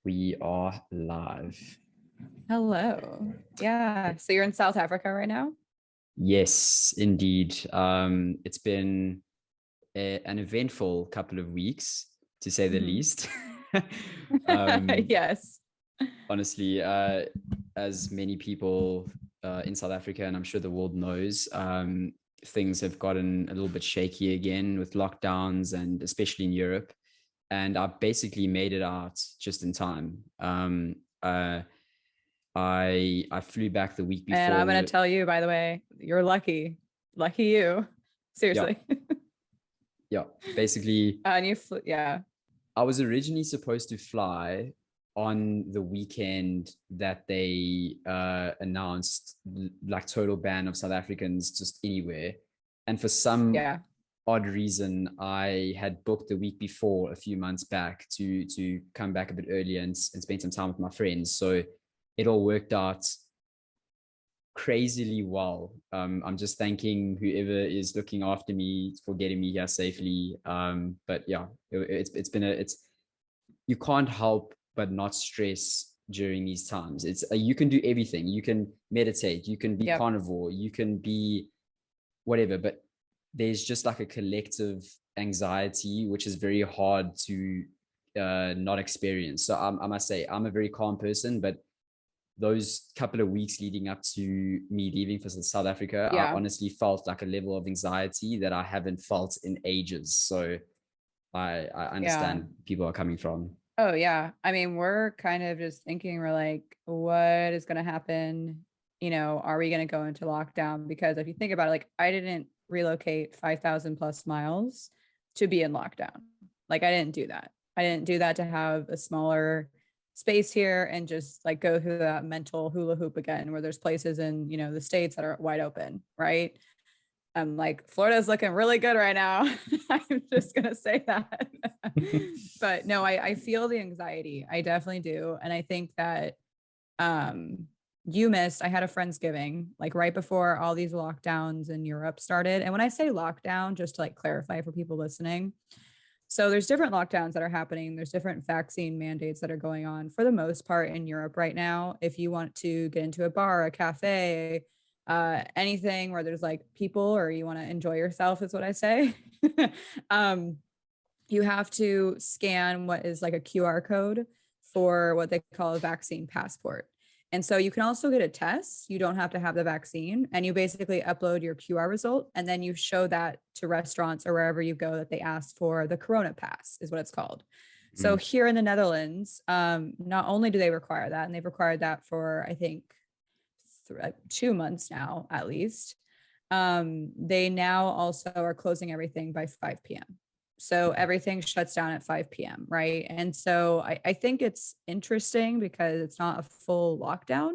We are live. Hello. Yeah. So you're in South Africa right now? Yes, indeed. It's been an eventful couple of weeks, to say the Mhm. least. um, Yes. Honestly, as many people in South Africa, and I'm sure the world knows, things have gotten a little bit shaky again with lockdowns, and especially in Europe. And I basically made it out just in time. I flew back the week And before I'm going the to tell you, by the way, you're lucky. Lucky you. yeah Seriously. yeah basically And you flew, yeah. I was originally supposed to fly on the weekend that they announced like total ban of South Africans just anywhere, and for some Yeah. odd reason I had booked the week before a few months back to come back a bit earlier and spend some time with my friends, so it all worked out crazily well. I'm just thanking whoever is looking after me for getting me here safely. But yeah, it's been it's you can't help but not stress during these times. It's you can do everything. You can meditate. You can be Yep. carnivore. You can be whatever. But there's just like a collective anxiety, which is very hard to not experience. So I must say, I'm a very calm person, but those couple of weeks leading up to me leaving for South Africa, I Yeah. honestly felt like a level of anxiety that I haven't felt in ages. So I Yeah. understand people are coming from. Oh, yeah. I mean, we're kind of just thinking, we're like, what is going to happen? Are we going to go into lockdown? Because if you think about it, like, I didn't relocate 5,000 plus miles to be in lockdown. Like, I didn't do that. I didn't do that to have a smaller space here and just like go through that mental hula hoop again, where there's places in, the States that are wide open, right? I'm like, Florida's looking really good right now. I'm just going to say that. But no, I feel the anxiety. I definitely do. And I think that um, I had a Friendsgiving like right before all these lockdowns in Europe started. And when I say lockdown, just to like clarify for people listening, so there's different lockdowns that are happening. There's different vaccine mandates that are going on for the most part in Europe right now. If you want to get into a bar, a cafe, anything where there's like people or you want to enjoy yourself is what I say. um, you have to scan what is like a QR code for what they call a vaccine passport. And so you can also get a test. You don't have to have the vaccine, and you basically upload your QR result and then you show that to restaurants or wherever you go that they ask for the Corona Pass is what it's called. So Mm. here in the Netherlands, not only do they require that, and they've required that for, I think, 2 months now, at least, they now also are closing everything by 5 p.m. So everything shuts down at 5 p.m. Right. And so I think it's interesting because it's not a full lockdown,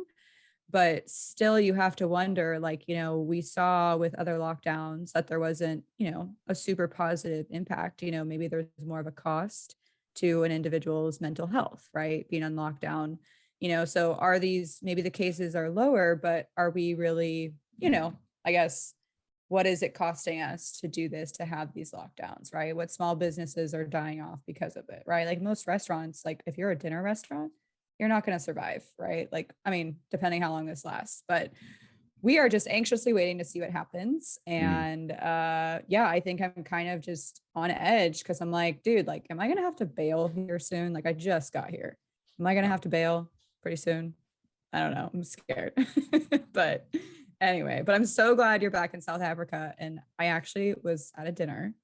but still you have to wonder, like, we saw with other lockdowns that there wasn't, a super positive impact. Maybe there's more of a cost to an individual's mental health, right? Being on lockdown, so are these, maybe the cases are lower, but are we really, I guess, what is it costing us to do this, to have these lockdowns, right? What small businesses are dying off because of it, right? Like most restaurants, like if you're a dinner restaurant, you're not going to survive, right? Like, I mean, depending how long this lasts, but we are just anxiously waiting to see what happens. Mm. And yeah, I think I'm kind of just on edge because I'm like, dude, like, am I going to have to bail here soon? Like, I just got here. Am I going to Yeah. have to bail pretty soon? I don't know. I'm scared. But anyway, but I'm so glad you're back in South Africa. And I actually was at a dinner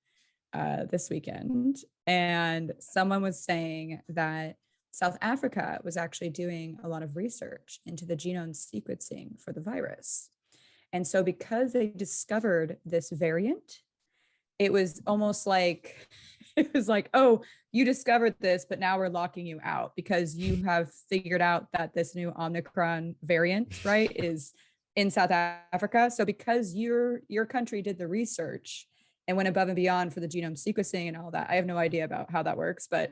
this weekend, and someone was saying that South Africa was actually doing a lot of research into the genome sequencing for the virus. And so, because they discovered this variant, it was almost like, it was like, oh, you discovered this, but now we're locking you out because you have figured out that this new Omicron variant, right, is in South Africa. So because your country did the research and went above and beyond for the genome sequencing and all that, I have no idea about how that works, but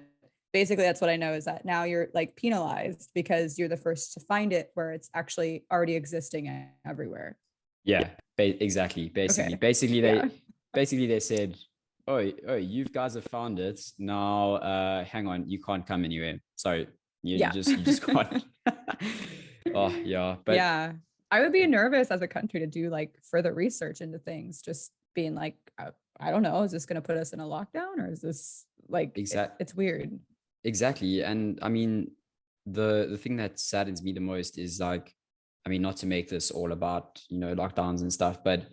basically that's what I know, is that now you're like penalized because you're the first to find it where it's actually already existing everywhere. Yeah. Exactly. Basically, Okay. basically Yeah. they said, oh, you guys have found it now. Hang on, you can't come anywhere. Sorry. You Yeah. just can't. Oh yeah, but Yeah. I would be nervous as a country to do like further research into things, just being like, I don't know, is this going to put us in a lockdown, or is this like, it's weird. exactly. And I mean, the thing that saddens me the most is like, I mean, not to make this all about, you know, lockdowns and stuff, but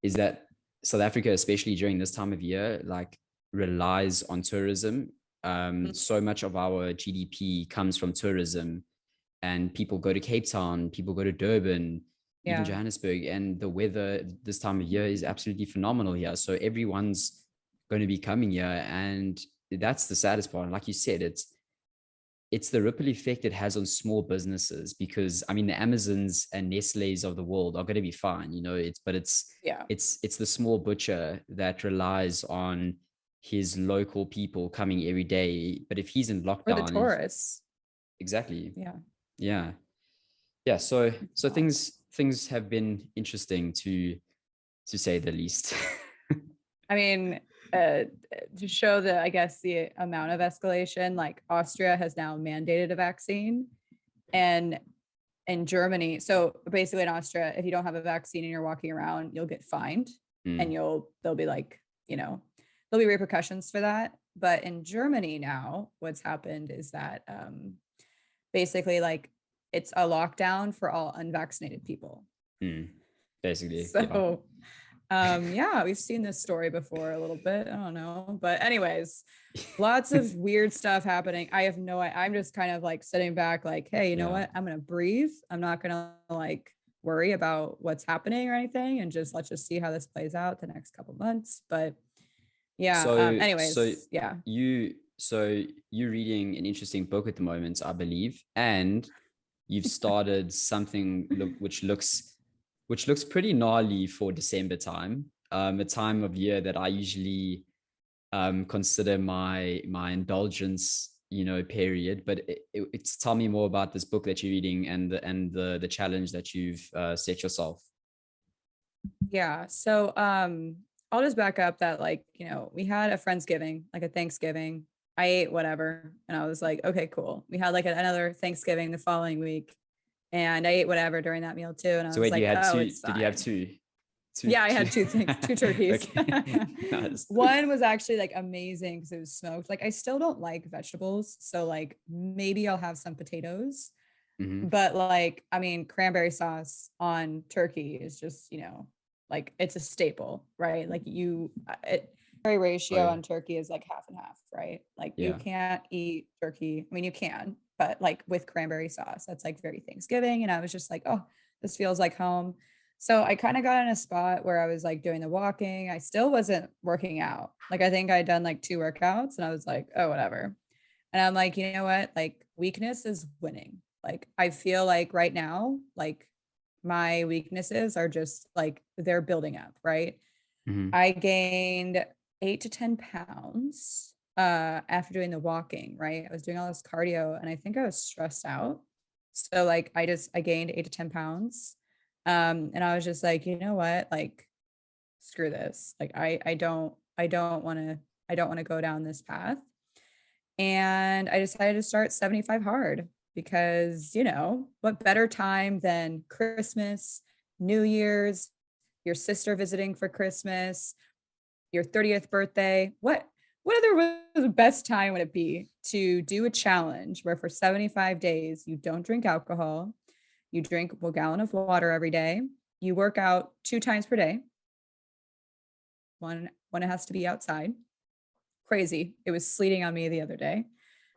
is that South Africa, especially during this time of year, like relies on tourism. Mhm. So much of our GDP comes from tourism, and people go to Cape Town, people go to Durban, even Yeah. Johannesburg, and the weather this time of year is absolutely phenomenal here. So everyone's going to be coming here, and that's the saddest part. And like you said, it's the ripple effect it has on small businesses, because I mean the Amazons and Nestle's of the world are going to be fine, you know, Yeah. it's the small butcher that relies on his local people coming every day. But if he's in Or the lockdown, tourists. exactly. Yeah. Yeah. Yeah. So It's so wild. things have been interesting to say the least. I mean, uh, to show the, I guess, the amount of escalation, like Austria has now mandated a vaccine, and in Germany, so basically in Austria, if you don't have a vaccine and you're walking around, you'll get fined, and Mm. they'll be like, there'll be repercussions for that. But in Germany now, what's happened is that basically like it's a lockdown for all unvaccinated people. Mm. Basically, yeah. So yeah, we've seen this story before a little bit. I don't know. But anyways, lots of weird stuff happening. I have no, I'm just kind of like sitting back like, hey, you know Yeah. what? I'm going to breathe. I'm not going to like worry about what's happening or anything. And just, let's just see how this plays out the next couple months. But yeah. So so Anyways, yeah. you're reading an interesting book at the moment, I believe, and you've started something which looks pretty gnarly for December time. A time of year that I usually consider my indulgence, you know, period. But it's tell me more about this book that you're reading, and the challenge that you've set yourself. Yeah. So I'll just back up that, like, we had a Friendsgiving, like a Thanksgiving. I ate whatever. And I was like, okay, cool. We had like another Thanksgiving the following week. And I ate whatever during that meal too. And I So was wait, you like, had oh, two? it's Did you have fine. two? Yeah, I Two? had two things, two turkeys. Okay, nice. One was actually like amazing because it was smoked. Like I still don't like vegetables. So like maybe I'll have some potatoes. Hmm. But like, I mean, cranberry sauce on turkey is just, like it's a staple, right? Like Oh ratio yeah, on turkey is like half and half, right? Like you yeah. can't eat turkey. I mean, you can, but like with cranberry sauce, that's like very Thanksgiving. And I was just like, oh, this feels like home. So I kind of got in a spot where I was like doing the walking. I still wasn't working out. Like I think I'd done like 2 workouts and I was like, oh, whatever. And I'm like, you know what? Like weakness is winning. Like I feel like right now, like my weaknesses are just like they're building up, right? Hmm. I gained 8 to 10 pounds after doing the walking, right? I was doing all this cardio and I think I was stressed out. So like I gained 8 to 10 pounds. And I was just like, you know what? Like screw this. Like I don't want to go down this path. And I decided to start 75 hard because, what better time than Christmas, New Year's, your sister visiting for Christmas, your 30th birthday? What other was the best time would it be to do a challenge where for 75 days you don't drink alcohol, you drink a gallon of water every day, you work out 2 times per day. One when it has to be outside. Crazy. It was sleeting on me the other day.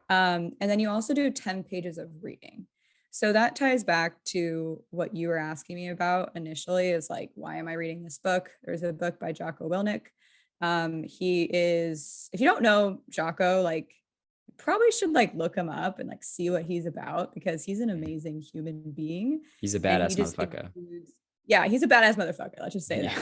And then you also do 10 pages of reading. So that ties back to what you were asking me about initially is like, why am I reading this book? There's a book by Jocko Willnick. He is, if you don't know Jocko, like probably should like look him up and like see what he's about because he's an amazing human being. He's a And he badass just motherfucker. exudes, yeah, he's a badass motherfucker. Let's just say Yeah.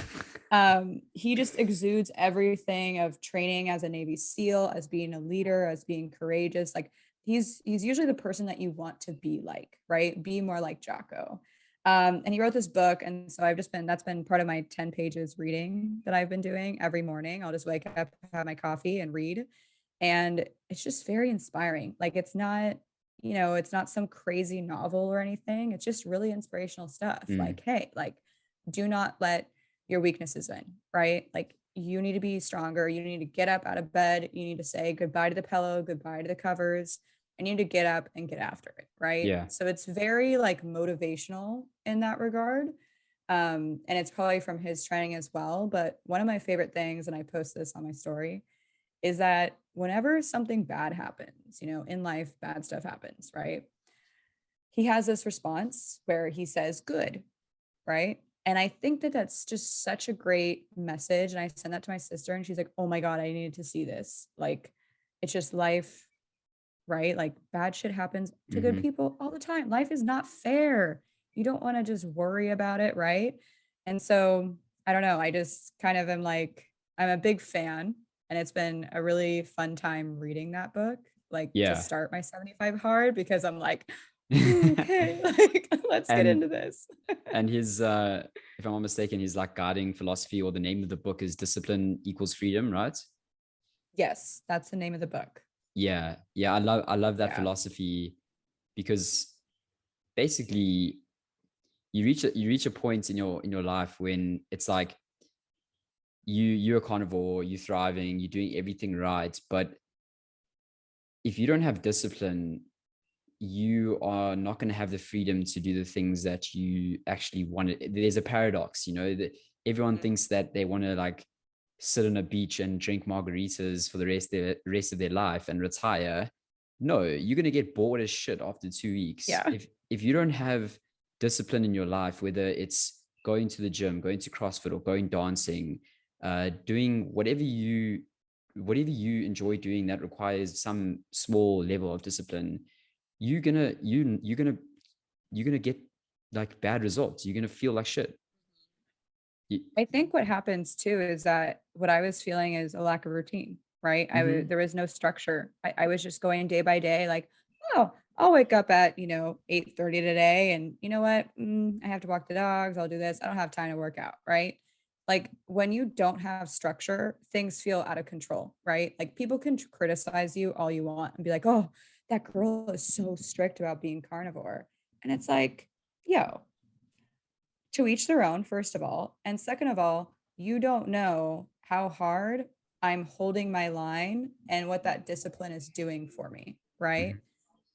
that. He just exudes everything of training as a Navy SEAL, as being a leader, as being courageous. Like he's usually the person that you want to be like, right? Be more like Jocko. And he wrote this book. And so that's been part of my 10 pages reading that I've been doing every morning. I'll just wake up, have my coffee and read. And it's just very inspiring. Like it's not, you know, it's not some crazy novel or anything. It's just really inspirational stuff. Mm. Like, hey, like, do not let your weaknesses in, right? Like, you need to be stronger. You need to get up out of bed. You need to say goodbye to the pillow, goodbye to the covers. I need to get up and get after it, right? Yeah. So it's very like motivational in that regard. And it's probably from his training as well. But one of my favorite things, and I post this on my story, is that whenever something bad happens, you know, in life, bad stuff happens, right? He has this response where he says, good, right? And I think that that's just such a great message. And I sent that to my sister, and she's like, oh my God, I needed to see this. Like, it's just life, right? Like, bad shit happens to good Mm-hmm. people all the time. Life is not fair. You don't want to just worry about it, right? And so I don't know. I just kind of am like, I'm a big fan, and it's been a really fun time reading that book, like to Yeah. start my 75 hard, because I'm like, "Ooh, okay, like let's get and into this." and his if I'm not mistaken, his like guiding philosophy, or the name of the book, is Discipline Equals Freedom, right? Yes, that's the name of the book. Yeah. Yeah. I love that Yeah. philosophy, because basically you reach a point in your life when it's like you're a carnivore, you're thriving, you're doing everything right, but if you don't have discipline, you are not going to have the freedom to do the things that you actually want. There's a paradox, that everyone Mhm. thinks that they want to like sit on a beach and drink margaritas for the rest of their life and retire. No, you're going to get bored as shit after 2 weeks. Yeah. If you don't have discipline in your life, whether it's going to the gym, going to CrossFit, or going dancing, doing whatever you enjoy doing that requires some small level of discipline, you're gonna get like bad results. You're gonna feel like shit. You- I think what happens too is that what I was feeling is a lack of routine, right? Mhm. There was no structure. I was just going day by day, like, oh, I'll wake up at 8:30 today, and you know what? I have to walk the dogs. I'll do this. I don't have time to work out, right? Like when you don't have structure, things feel out of control, right? Like people can criticize you all you want and be like, oh, that girl is so strict about being carnivore, and it's like, yo, to each their own, first of all. And second of all, you don't know how hard I'm holding my line and what that discipline is doing for me, right? Mhm.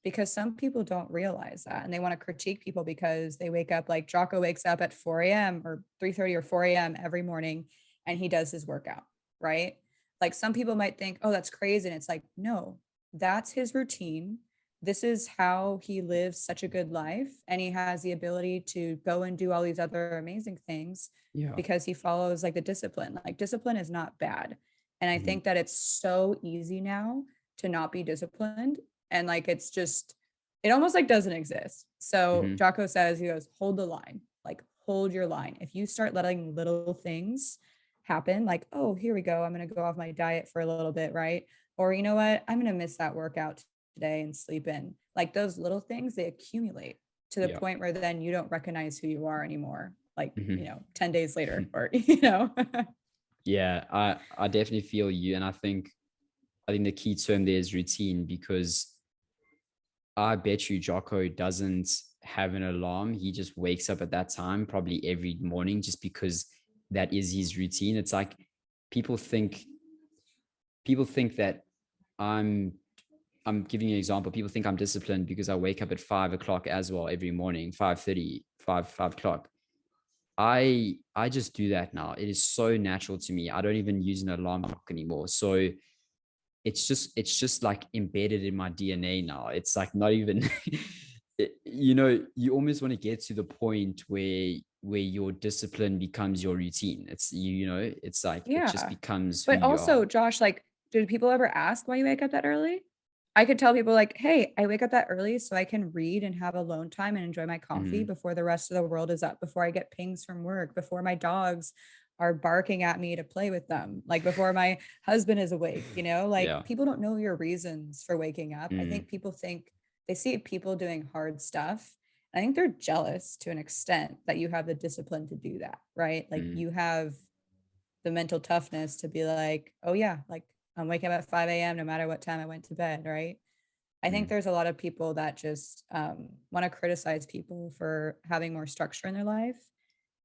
Because some people don't realize that, and they want to critique people because they wake up, like Jocko wakes up at 4 a.m. or 3:30 or 4 a.m. every morning, and he does his workout, right? Like some people might think, oh, that's crazy. And it's like, no, that's his routine. This is how he lives such a good life. And he has the ability to go and do all these other amazing things Yeah. because he follows like the discipline. Like discipline is not bad. And I Mhm. think that it's so easy now to not be disciplined, and like it's just it almost like doesn't exist. So Mhm. Jocko says, he goes, hold the line, like hold your line. If you start letting little things happen, like, oh, here we go, I'm going to go off my diet for a little bit, right? Or you know what, I'm going to miss that workout today and sleep in. Like those little things, they accumulate to the Yeah. point where then you don't recognize who you are anymore, like, Mhm. 10 days later, or Yeah, I definitely feel you, and I think the key term there is routine, because I bet you Jocko doesn't have an alarm. He just wakes up at that time probably every morning, just because that is his routine. It's like people think people think that I'm I'm giving you an example. People think I'm disciplined because I wake up at 5 o'clock as well every morning, 5:30, 5 o'clock. I just do that now. It is so natural to me. I don't even use an alarm clock anymore. So it's just like embedded in my DNA now. It's like not even you almost want to get to the point where your discipline becomes your routine. It's like it just Yeah. becomes who But you are. also, Josh, like, do people ever ask why you wake up that early? I could tell people like, "Hey, I wake up that early so I can read and have alone time and enjoy my coffee Mhm. before the rest of the world is up, before I get pings from work, before my dogs are barking at me to play with them, like before my husband is awake, like Yeah. people don't know your reasons for waking up. I Mm. think people think they see people doing hard stuff. I think they're jealous to an extent that you have the discipline to do that, right? Like Mm. you have the mental toughness to be like, oh yeah, like I'm waking up at 5 a.m. no matter what time I went to bed, right? I think there's a lot of people that just want to criticize people for having more structure in their life.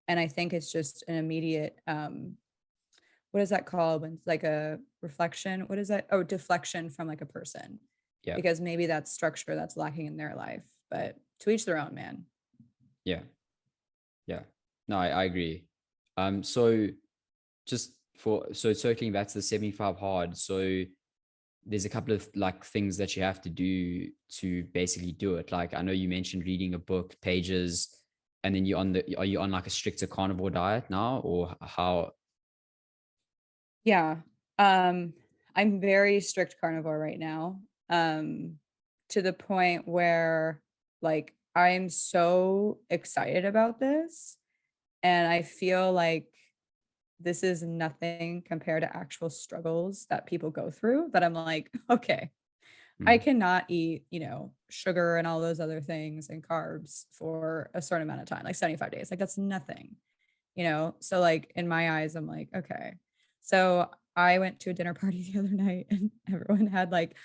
And I think it's just an immediate, what is that called? When it's like a reflection, what is that? Oh, deflection from like a person, Yeah. because maybe that's structure that's lacking in their life, but to each their own, man. Yeah. Yeah. No, I agree. So so circling back to the 75 hard. So there's a couple of like things that you have to do to basically do it. Like I know you mentioned reading a book, pages, and then are you on like a stricter carnivore diet now, or how? Yeah. I'm very strict carnivore right now. To the point where like I'm so excited about this, and I feel like this is nothing compared to actual struggles that people go through, that I'm like, okay, I Mm, cannot eat, sugar and all those other things and carbs for a certain amount of time, like 75 days. Like that's nothing, So like in my eyes, I'm like, okay. So I went to a dinner party the other night and everyone had like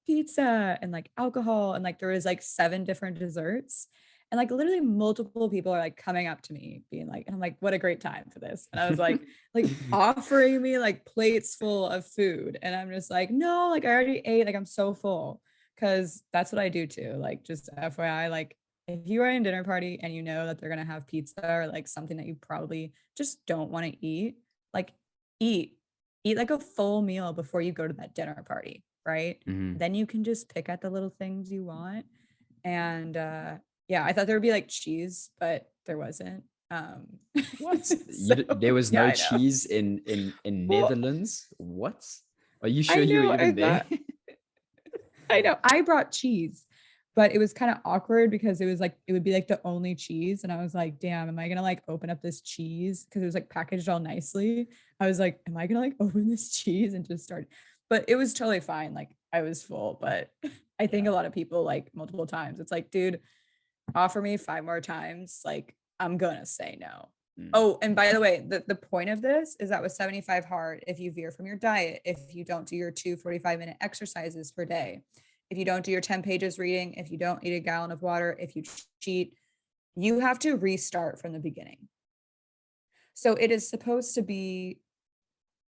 pizza and like alcohol and like there was like 7 different desserts. And like literally multiple people are like coming up to me being like, and I'm like, what a great time for this. And I was like offering me like plates full of food. And I'm just like, no, like I already ate, like I'm so full. Cause that's what I do too. Like just FYI, like if you are in a dinner party and you know that they're going to have pizza or like something that you probably just don't want to eat, like eat, eat like a full meal before you go to that dinner party, right? mm-hmm. Then you can just pick at the little things you want. And yeah, I thought there would be like cheese, but there wasn't. What? So There was yeah, no I know. cheese in Well, Netherlands? What? Are you sure I you were know. even there? I know. I brought cheese, but it was kind of awkward because it was like it would be like the only cheese, and I was like, "Damn, am I gonna like open up this cheese?" Because it was like packaged all nicely. I was like, "Am I gonna like open this cheese and just start?" But it was totally fine. Like I was full, but I think Yeah. a lot of people like multiple times. It's like, dude, offer me 5 more times. Like I'm gonna say no. Mm. Oh, and by the way, the point of this is that with 75 hard, if you veer from your diet, if you don't do your 2 45-minute exercises per day, if you don't do your 10 pages reading, if you don't eat a gallon of water, if you cheat, you have to restart from the beginning. So it is supposed to be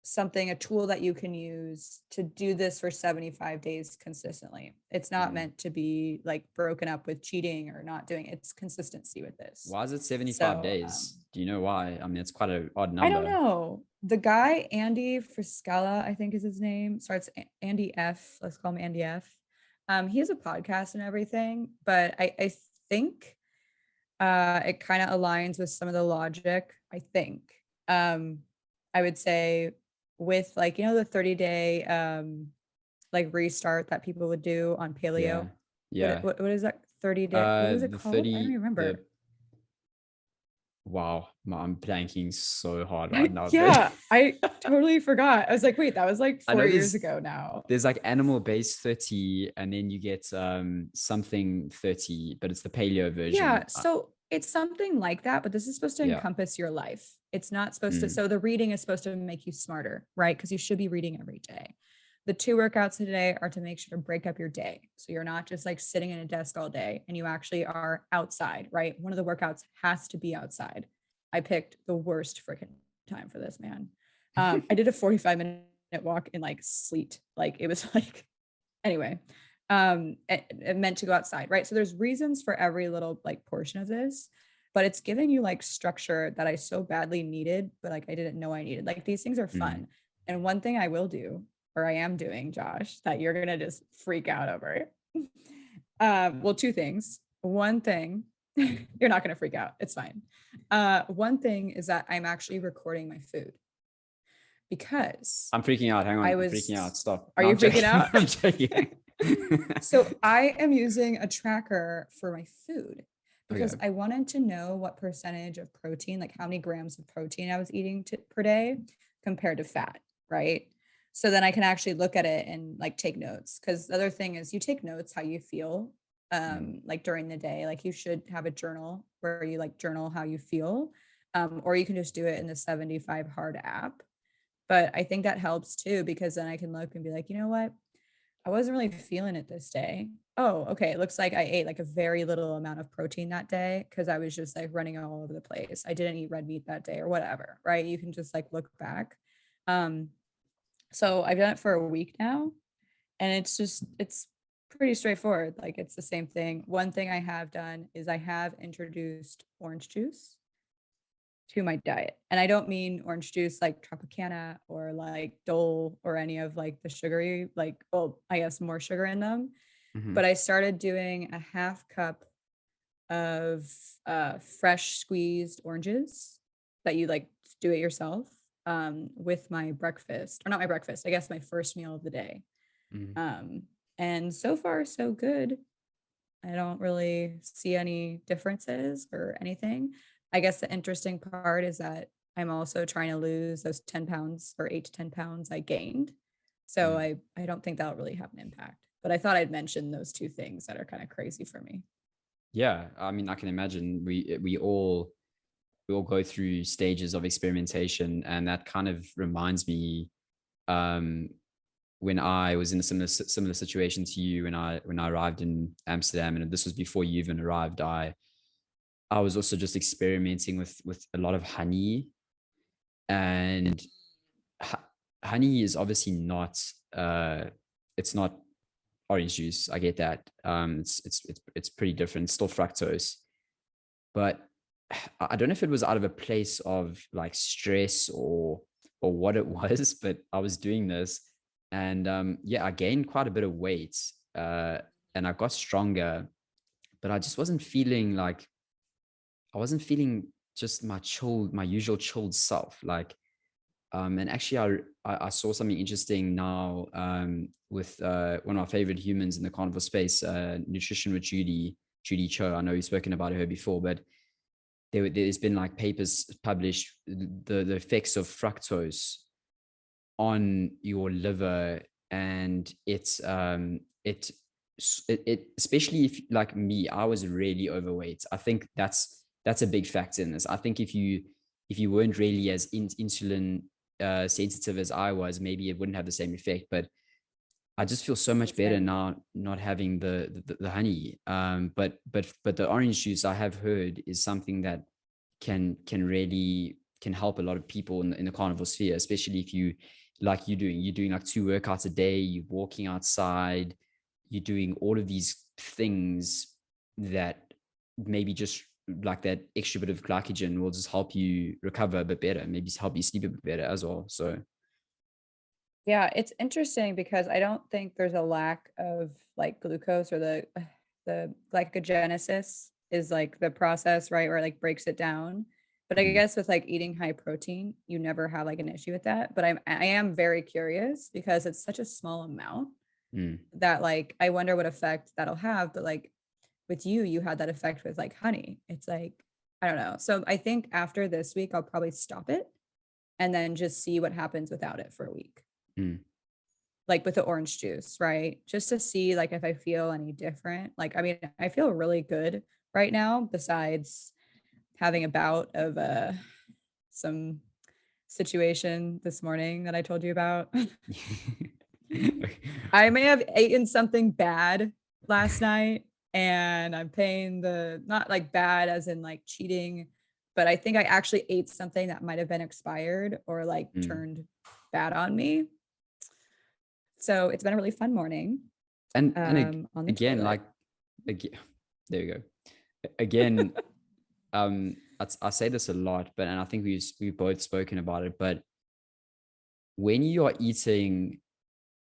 something, a tool that you can use to do this for 75 days consistently. It's not Mm. meant to be like broken up with cheating or not doing it. It's consistency with this. Why is it 75 So days? Do you know why? I mean, it's quite an odd I don't number. know. The guy, Andy Frisella, I think is his name, starts Andy F. Let's call him Andy F. He has a podcast and everything, but I think it kind of aligns with some of the logic, I think. I would say with like, the 30-day like restart that people would do on Yeah. paleo. What, Yeah. what, what is that 30-day? What was it The called? I don't 30, even remember. wow, I'm blanking so hard right now, but Yeah, I totally forgot. I was like, wait, that was like I 4 know years ago now. there's like animal based 30 and then you get something 30, but it's the paleo version. Yeah, so it's something like that, but this is supposed to Yeah. encompass your life. It's not supposed to, Mm, so the reading is supposed to make you smarter, right? Because you should be reading every day. The 2 workouts today are to make sure to break up your day. So you're not just like sitting in a desk all day and you actually are outside, right? One of the workouts has to be outside. I picked the worst freaking time for this, man. I did a 45-minute walk in like sleet. Like it was like, anyway, it meant to go outside, right? So there's reasons for every little like portion of this, but it's giving you like structure that I so badly needed, but like I didn't know I needed. Like these things are mm. fun. And one thing I will do, or I am doing, Josh, that you're gonna just freak out over. Well, 2 things. One thing, you're not gonna freak out. It's fine. One thing is that I'm actually recording my food because I'm freaking out. Hang on. I I'm freaking was. out. Stop. Are No, you I'm freaking joking. out? I'm joking. So I am using a tracker for my food because Okay. I wanted to know what percentage of protein, like how many grams of protein I was eating per day compared to fat, right? So then I can actually look at it and like take notes. Because the other thing is you take notes how you feel Mm, like during the day. Like you should have a journal where you like journal how you feel. Or you can just do it in the 75 hard app. But I think that helps too, because then I can look and be like, you know what? I wasn't really feeling it this day. Oh, okay. It looks like I ate like a very little amount of protein that day because I was just like running all over the place. I didn't eat red meat that day or whatever, right? You can just like look back. Um, so I've done it for a week now, and it's pretty straightforward. Like it's the same thing. One thing I have done is I have introduced orange juice to my diet. And I don't mean orange juice like Tropicana or like Dole or any of like the sugary, like, well, I guess more sugar in them. Mm-hmm. But I started doing a half cup of fresh squeezed oranges that you like do it yourself with my breakfast, or not my breakfast, I guess my first meal of the day. Mm-hmm. Um, and so far, so good. I don't really see any differences or anything. I guess the interesting part is that I'm also trying to lose those 10 pounds or 8 to 10 pounds I gained. So I don't think that'll really have an impact. But I thought I'd mention those two things that are kind of crazy for me. Yeah, I mean, I can imagine we all go through stages of experimentation, and that kind of reminds me um, when I was in a similar situation to you when I arrived in Amsterdam, and this was before you even arrived. I was also just experimenting with a lot of honey, and honey is obviously not it's not orange juice. I get that. It's pretty different. It's still fructose, but I don't know if it was out of a place of like stress or what it was, but I was doing this, and yeah, I gained quite a bit of weight, and I got stronger, but I just wasn't feeling like I wasn't feeling just my usual chilled self. Like, and actually, I saw something interesting now with one of my favorite humans in the carnivore space, nutrition with Judy Cho. I know we've spoken about her before, but there's been like papers published the effects of fructose on your liver, and it especially if like me, I was really overweight. I think that's a big factor in this. I think if you weren't really as insulin sensitive as I was, maybe it wouldn't have the same effect. But I just feel so much better now not having the honey. But the orange juice, I have heard, is something that can really can help a lot of people in the carnivore sphere, especially if you like you're doing like 2 workouts a day, you're walking outside, you're doing all of these things that maybe just like that extra bit of glycogen will just help you recover a bit better, maybe help you sleep a bit better as well. So Yeah, it's interesting because I don't think there's a lack of like glucose or the glycogenesis is like the process, right? Where it like breaks it down. But I mm, guess with like eating high protein, you never have like an issue with that. But I am very curious because it's such a small amount mm, that like I wonder what effect that'll have. But like with you, you had that effect with like honey. It's like, I don't know. So I think after this week, I'll probably stop it and then just see what happens without it for a week, mm. like with the orange juice, right? Just to see like if I feel any different. Like, I mean, I feel really good right now, besides having a bout of some situation this morning that I told you about. I may have eaten something bad last night, and I'm paying the, not like bad as in like cheating, but I think I actually ate something that might have been expired or like Mm. turned bad on me. So it's been a really fun morning And on the again, toilet. like again, there you go. Again, I say this a lot, but and I think we've both spoken about it, but when you are eating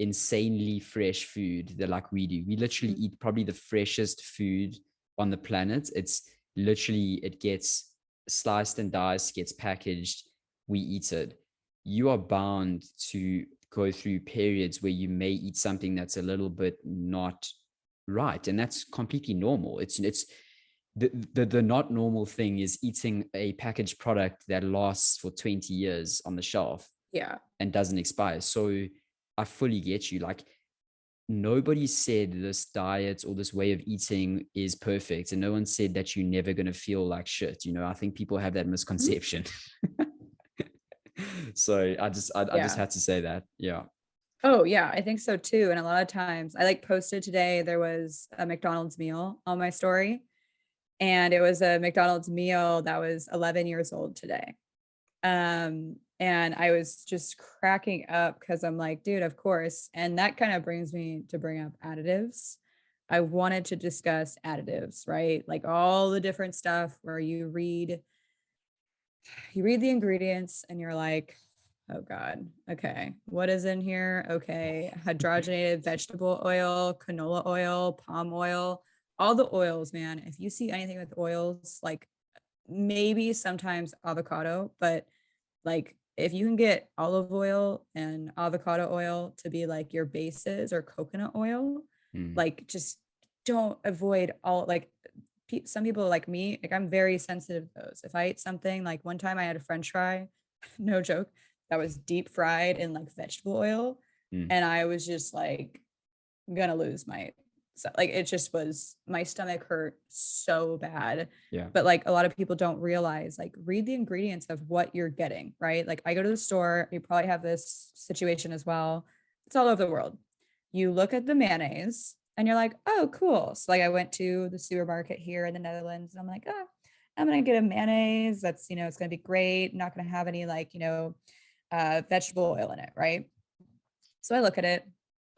insanely fresh food that like we do, we literally Mhm. eat probably the freshest food on the planet. It's literally, it gets sliced and diced, gets packaged, we eat it. You are bound to go through periods where you may eat something that's a little bit not right, and that's completely normal. It's the not normal thing is eating a packaged product that lasts for 20 years on the shelf Yeah. and doesn't expire. So I fully get you. Like, nobody said this diet or this way of eating is perfect, and no one said that you're never going to feel like shit. I think people have that Mhm. misconception. So I just Yeah. had to say that. Yeah. Oh yeah, I think so too. And a lot of times I like posted today, there was a McDonald's meal on my story, and it was a McDonald's meal that was 11 years old today. And I was just cracking up because I'm like, dude, of course. And that kind of brings me to bring up additives. I wanted to discuss additives, right? Like all the different stuff where you read the ingredients and you're like, oh God, okay, what is in here? Okay, hydrogenated vegetable oil, canola oil, palm oil, all the oils, man. If you see anything with oils, like maybe sometimes avocado, but like if you can get olive oil and avocado oil to be like your bases, or coconut oil, Mm. like just don't avoid all like some people like me, like I'm very sensitive to those. If I eat something, like one time I had a French fry, no joke, that was deep fried in like vegetable oil, Mm. and I was just like gonna lose my, so like it just was, my stomach hurt so bad. Yeah. But like a lot of people don't realize, like read the ingredients of what you're getting, right? Like I go to the store, you probably have this situation as well. It's all over the world. You look at the mayonnaise and you're like, oh, cool. So like I went to the supermarket here in the Netherlands and I'm like, oh, I'm gonna get a mayonnaise that's, it's gonna be great. Not gonna have any like, vegetable oil in it, right? So I look at it.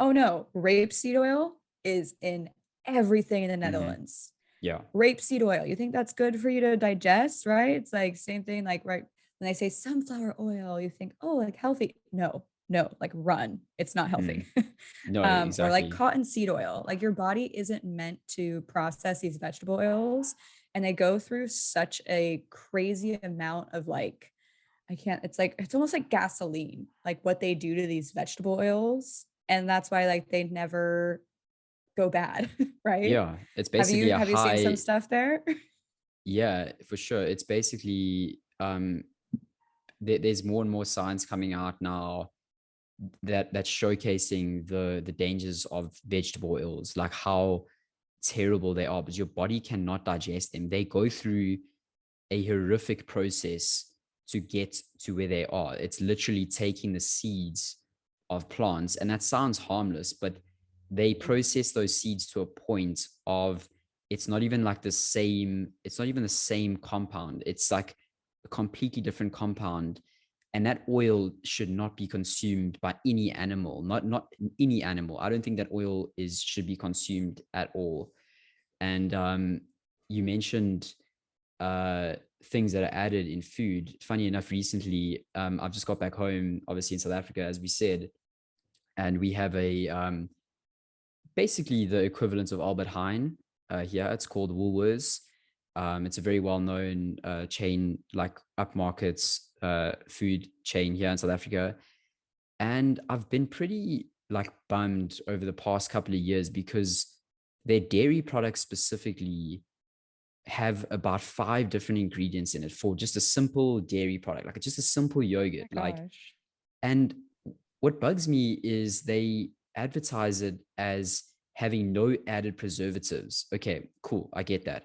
Oh no, rapeseed oil is in everything in the Hmm. Netherlands. Yeah. Rapeseed oil. You think that's good for you to digest, right? It's like same thing, like right when they say sunflower oil, you think, oh, like healthy. No, no, like run. It's not Mm. healthy. No, Or like exactly. cottonseed oil. Like your body isn't meant to process these vegetable oils. And they go through such a crazy amount of like, I can't, it's like, it's almost like gasoline, like what they do to these vegetable oils. And that's why like they never go bad, right? Yeah. It's Have basically you a have you seen some high. stuff there? Yeah, for sure. It's basically there's more and more science coming out now that's showcasing the dangers of vegetable oils, like how terrible they are, but your body cannot digest them. They go through a horrific process to get to where they are. It's literally taking the seeds of plants, and that sounds harmless, but they process those seeds to a point of it's not even like the same, it's not even the same compound. It's like a completely different compound. And that oil should not be consumed by any animal, not any animal. I don't think that oil is should be consumed at all. And you mentioned things that are added in food. Funny enough, recently, I've just got back home, obviously in South Africa, as we said, and we have a basically the equivalent of Albert Heijn here. It's called Woolworths. It's a very well-known chain, like upmarkets food chain here in South Africa. And I've been pretty like bummed over the past couple of years because their dairy products specifically have about 5 different ingredients in it for just a simple dairy product, like just a simple Oh yogurt. my Like, gosh. and what bugs me is they advertise it as having no added preservatives. Okay, cool. I get that.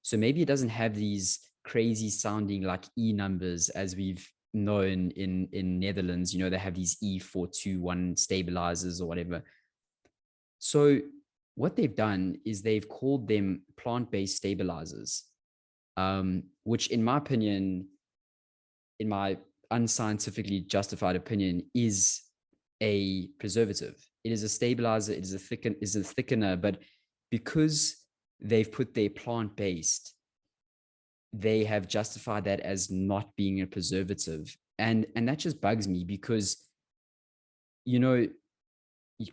So maybe it doesn't have these crazy sounding like E numbers as we've known in Netherlands. They have these E421 stabilizers or whatever. So what they've done is they've called them plant-based stabilizers, which in my opinion, in my unscientifically justified opinion, is a preservative. It is a stabilizer. It is a thickener. But because they've put their plant-based, they have justified that as not being a preservative, and that just bugs me because you know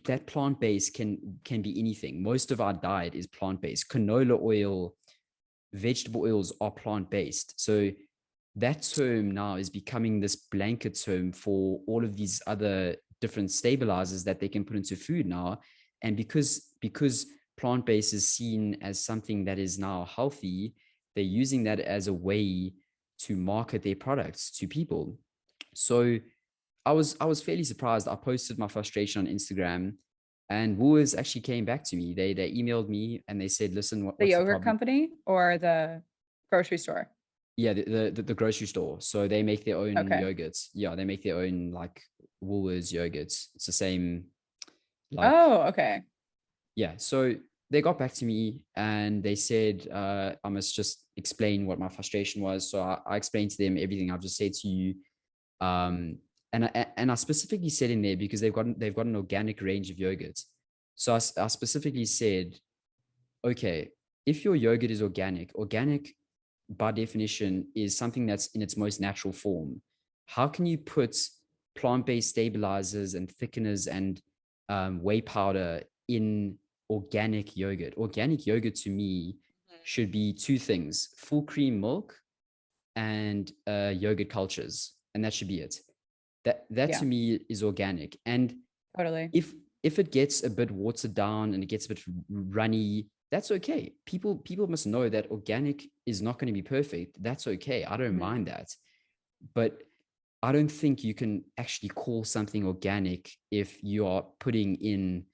that plant-based can be anything. Most of our diet is plant-based. Canola oil, vegetable oils are plant-based. So that term now is becoming this blanket term for all of these other different stabilizers that they can put into food now. And because plant-based is seen as something that is now healthy, they're using that as a way to market their products to people. So I was fairly surprised. I posted my frustration on Instagram, and Woolworths actually came back to me. They emailed me and they said, "Listen, The what's the yogurt problem?" company or the grocery store? Yeah, the grocery store. So they make their own Okay. yogurts. Yeah, they make their own like Woolworths yogurts. It's the same, like, Oh, okay. yeah. So they got back to me and they said, I must just explain what my frustration was. So I explained to them everything I've just said to you. And I specifically said in there, because they've got an organic range of yogurts. So I specifically said, okay, if your yogurt is organic by definition is something that's in its most natural form. How can you put plant-based stabilizers and thickeners and whey powder in organic yogurt? Organic yogurt to me should be two things: full cream milk and yogurt cultures, and that should be it. That Yeah, to me is organic. And totally. if it gets a bit watered down and it gets a bit runny, that's okay. People must know that organic is not going to be perfect. That's okay. I don't Mhm. mind that. But I don't think you can actually call something organic if you are putting in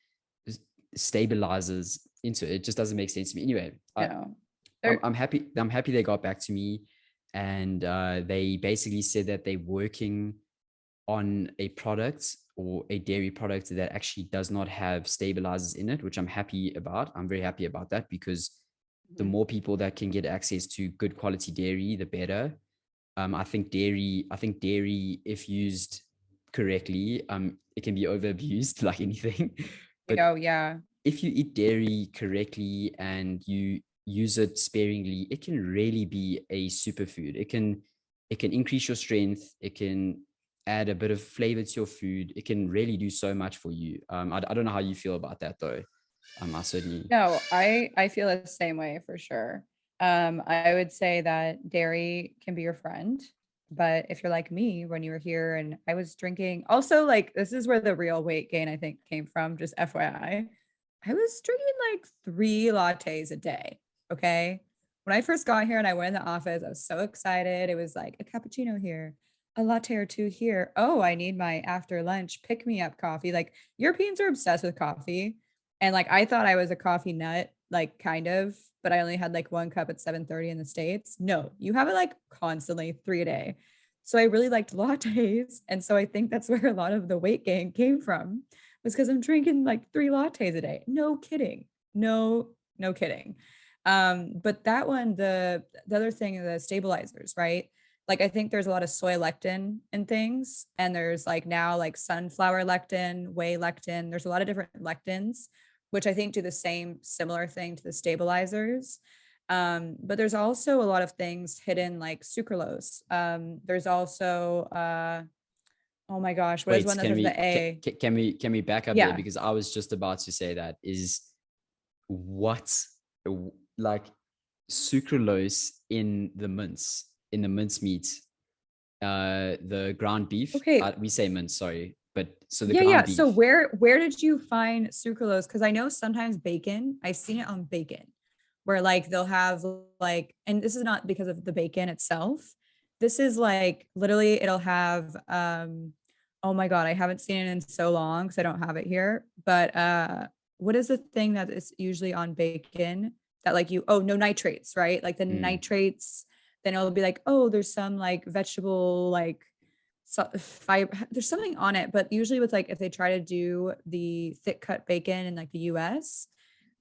stabilizers into it. It just doesn't make sense to me. Anyway, No. I'm happy. I'm happy they got back to me, and they basically said that they're working on a product or a dairy product that actually does not have stabilizers in it, which I'm happy about. I'm very happy about that, because the Mhm. more people that can get access to good quality dairy, the better. I think dairy, if used correctly, it can be over abused like anything. But Oh, yeah. if you eat dairy correctly and you use it sparingly, it can really be a superfood. It can increase your strength. It can add a bit of flavor to your food. It can really do so much for you. I don't know how you feel about that though. I certainly. No, I feel the same way for sure. I would say that dairy can be your friend, but if you're like me when you were here and I was drinking, also like this is where the real weight gain I think came from, just FYI. I was drinking like 3 lattes a day. Okay. When I first got here and I went in the office, I was so excited. It was like a cappuccino here, a latte or two here. Oh, I need my after lunch pick me up coffee. Like Europeans are obsessed with coffee. And like I thought I was a coffee nut, like kind of, but I only had like 1 cup at 7:30 in the States. No, you have it like constantly 3 a day. So I really liked lattes. And so I think that's where a lot of the weight gain came from, was because I'm drinking like 3 lattes a day. No kidding. No, no kidding. But that one, the other thing, the stabilizers, right? Like I think there's a lot of soy lectin in things, and there's like now like sunflower lectin, whey lectin. There's a lot of different lectins, which I think do the same similar thing to the stabilizers. But there's also a lot of things hidden like sucralose. There's also oh my gosh, what is Wait, one that can starts with we the A? can we back up there, Yeah. because I was just about to say that is what, like, sucralose in the mince meat, the ground beef. Okay. We say mince, sorry, but so the Yeah, yeah. ground So beef. where did you find sucralose? Because I know sometimes bacon, I've seen it on bacon, where like they'll have like, and this is not because of the bacon itself. This is like literally it'll have oh my God, I haven't seen it in so long because I don't have it here. But what is the thing that is usually on bacon that like you, oh no, nitrates, right? Like the Mm, nitrates, then it'll be like, oh, there's some like vegetable like so fiber, there's something on it, but usually with like if they try to do the thick cut bacon in like the US,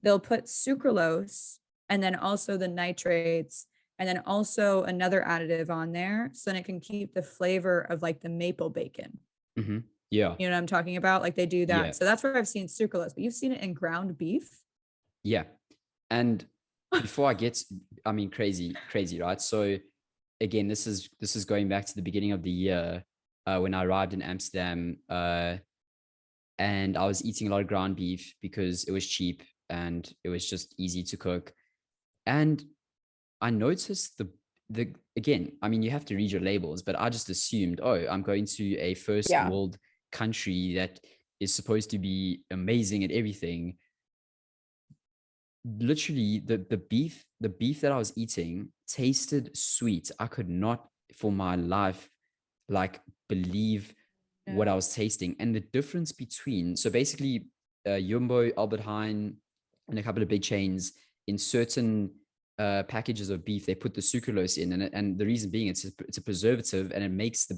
they'll put sucralose and then also the nitrates and then also another additive on there so then it can keep the flavor of like the maple bacon. hmm. Yeah, You know what I'm talking about? Like they do yeah, that. So that's where I've seen sucralose, but you've seen it in ground beef. yeah. And before I get, I mean, crazy, right? So again, this is going back to the beginning of the year, when I arrived in Amsterdam, and I was eating a lot of ground beef because it was cheap and it was just easy to cook. And I noticed the again, I mean, you have to read your labels, but I just assumed, oh, I'm going to a first Yeah. world country that is supposed to be amazing at everything. Literally, the beef that I was eating tasted sweet. I could not for my life like believe what I No. was tasting. And the difference between, so basically, Jumbo, Albert Heijn, and a couple of big chains in certain packages of beef, they put the sucralose in, and the reason being it's a preservative, and it makes the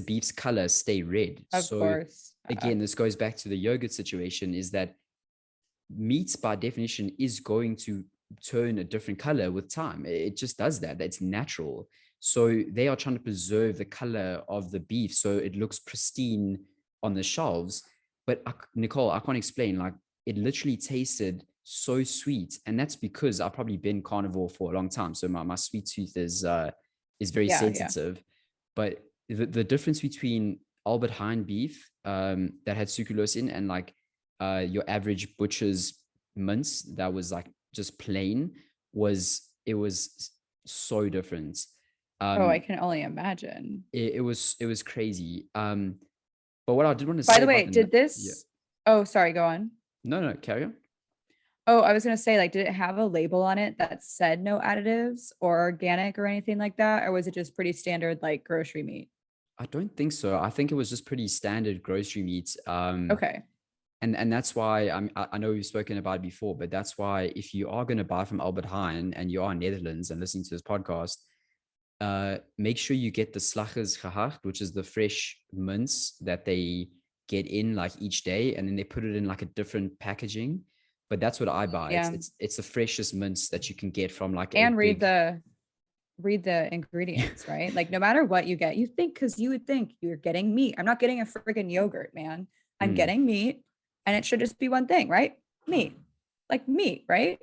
beef's color stay red. Of So course. again, this goes back to the yogurt situation, is that meat by definition is going to turn a different color with time. It just does that. That's natural. So they are trying to preserve the color of the beef so it looks pristine on the shelves. But Nicole, I can't explain, like it literally tasted so sweet. And that's because I've probably been carnivore for a long time. So my sweet tooth is very sensitive. But the difference between Albert Heijn beef that had sucralose in, and like your average butcher's mince that was like just plain, was so different. I can only imagine. It was crazy. But what I did want to By say the way, about did this? Yeah. Oh, sorry, go on. No, carry on. Oh, I was gonna say, like, did it have a label on it that said no additives or organic or anything like that, or was it just pretty standard like grocery meat? I don't think so. I think it was just pretty standard grocery meat. Okay. And that's why I know we've spoken about it before, but that's why if you are going to buy from Albert Heijn and you are in Netherlands and listening to this podcast, make sure you get the Slagers gehacht, which is the fresh mince that they get in like each day, and then they put it in like a different packaging. But that's what I buy. Yeah. It's the freshest mince that you can get from like and read the ingredients, right? Like no matter what you get, you would think you're getting meat. I'm not getting a freaking yogurt, man. I'm getting meat, and it should just be one thing, right? Meat, like meat, right?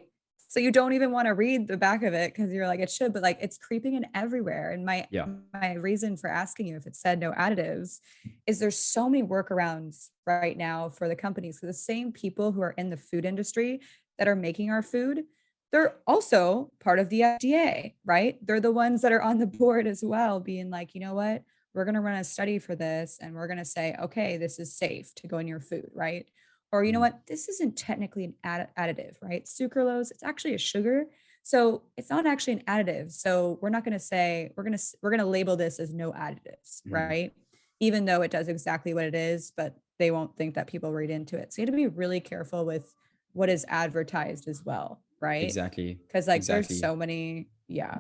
So you don't even want to read the back of it because you're like, it should, but like it's creeping in everywhere. And my reason for asking you if it said no additives is there's so many workarounds right now for the companies. So the same people who are in the food industry that are making our food, they're also part of the FDA, right? They're the ones that are on the board as well, being like, you know what? We're going to run a study for this, and we're going to say, okay, this is safe to go in your food, right? Or, you know what, this isn't technically an additive, right? Sucralose, it's actually a sugar. So it's not actually an additive. So we're not going to say, we're going to label this as no additives, right? Even though it does exactly what it is, but they won't think that people read into it. So you have to be really careful with what is advertised as well, right? Exactly. Because like there's so many, yeah.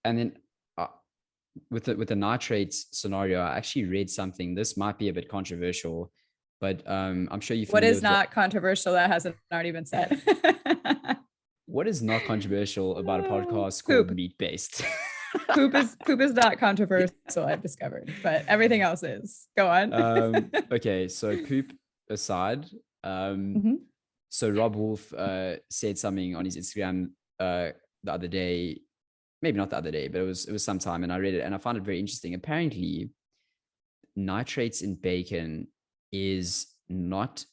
And then with the nitrates scenario, I actually read something. This might be a bit controversial, but I'm sure you're familiar What is with not controversial that hasn't already been said? What is not controversial about a podcast Poop. called Meat Based? Poop is not controversial, I've discovered, but everything else is. Go on. Okay, so poop aside, so Rob Wolf said something on his Instagram the other day, maybe not the other day, but it was sometime, and I read it and I found it very interesting. Apparently, nitrates in bacon is not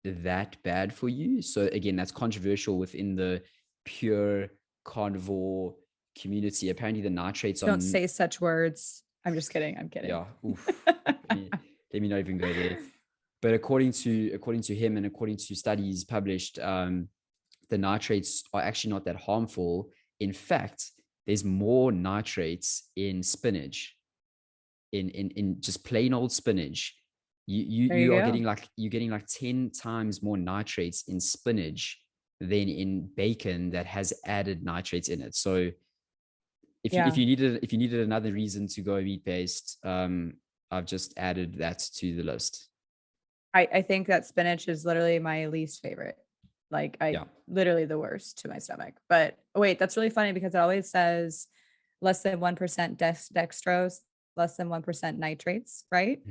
that bad for you. So again, that's controversial within the pure carnivore community. Apparently the nitrates don't say such words. I'm just kidding. I'm kidding. Yeah. Let me not even go there. But according to him and according to studies published, the nitrates are actually not that harmful. In fact, there's more nitrates in spinach, in just plain old spinach. You are getting like 10 times more nitrates in spinach than in bacon that has added nitrates in it. So if you needed another reason to go meat based, I've just added that to the list. I think that spinach is literally my least favorite. Like literally the worst to my stomach. But wait, that's really funny because it always says less than 1% dextrose, less than 1% nitrates, right?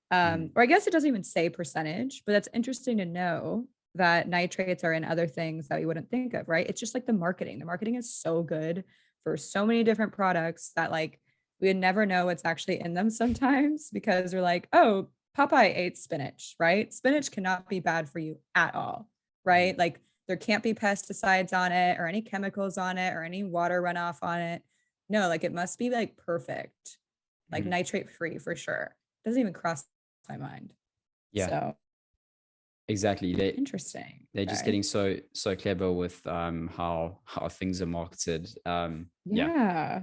Or I guess it doesn't even say percentage, but that's interesting to know that nitrates are in other things that we wouldn't think of, right? It's just like the marketing. The marketing is so good for so many different products that like we would never know what's actually in them sometimes because we're like, oh, Popeye ate spinach, right? Spinach cannot be bad for you at all, right? Like there can't be pesticides on it or any chemicals on it or any water runoff on it. No, like it must be like perfect, like nitrate free for sure. Doesn't even cross my mind. Yeah. So exactly. Interesting. They're just getting so clever with how things are marketed. Yeah.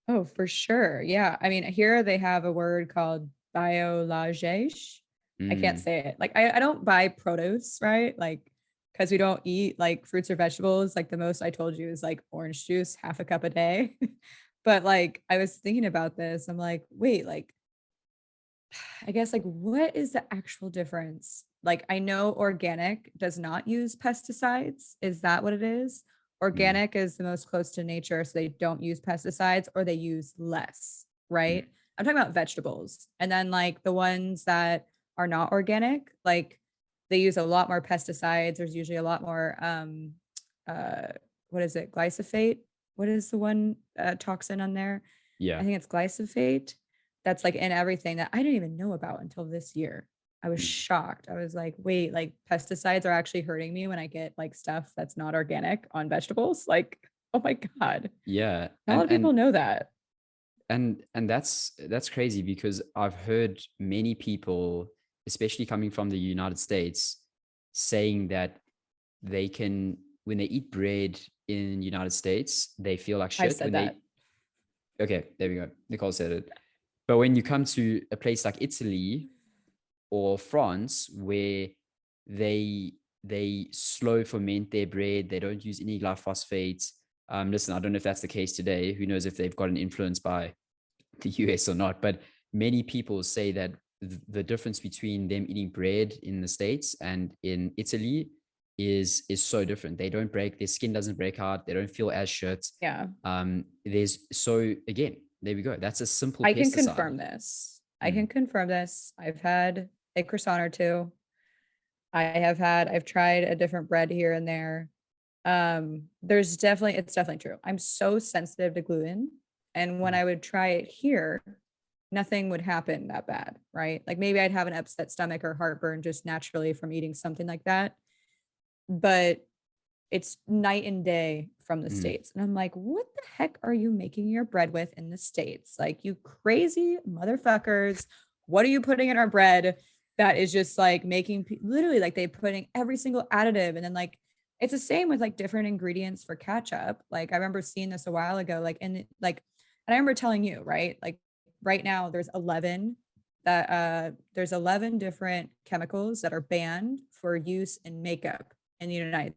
Oh, for sure. Yeah. I mean, here they have a word called biolagage. I can't say it. Like I don't buy produce, right? Like because we don't eat like fruits or vegetables. Like the most I told you is like orange juice, half a cup a day. But like I was thinking about this. I'm like, wait, like I guess like what is the actual difference? Like I know organic does not use pesticides. Is that what it is? Mm, Organic is the most close to nature, so they don't use pesticides or they use less, mm, right? I'm talking about vegetables. And then like the ones that are not organic, like they use a lot more pesticides. There's usually a lot more uh what is it? Glyphosate. What is the one toxin on there? I yeah. think it's glyphosate that's like in everything that I didn't even know about until this year. I was Mm, shocked. I was like, wait, like pesticides are actually hurting me when I get like stuff that's not organic on vegetables. Like, oh my God. yeah. Not a lot of people know that. And that's crazy because I've heard many people, especially coming from the United States, saying that they can, when they eat bread in the United States, they feel like I've shit. said When that. they, okay, there we go. Nicole said it. But when you come to a place like Italy or France, where they they slow ferment their bread, they don't use any glyphosate. Listen, I don't know if that's the case today. Who knows if they've gotten influenced by the US or not, but many people say that the difference between them eating bread in the States and in Italy is so different. They don't break, their skin doesn't break out, they don't feel as shit. Yeah. There's so again, there we go. That's a simple I can pesticide. confirm this. I Mm, can confirm this. I've had a croissant or two. I've tried a different bread here and there. It's definitely true. I'm so sensitive to gluten. And when mm, I would try it here, nothing would happen that bad, right? Like maybe I'd have an upset stomach or heartburn just naturally from eating something like that. But it's night and day from the mm. States. And I'm like, what the heck are you making your bread with in the States? Like, you crazy motherfuckers. What are you putting in our bread that is just like making literally like they putting every single additive and then like it's the same with like different ingredients for ketchup. Like I remember seeing this a while ago, like and I remember telling you, right? Like right now there's 11 different chemicals that are banned for use in makeup in the United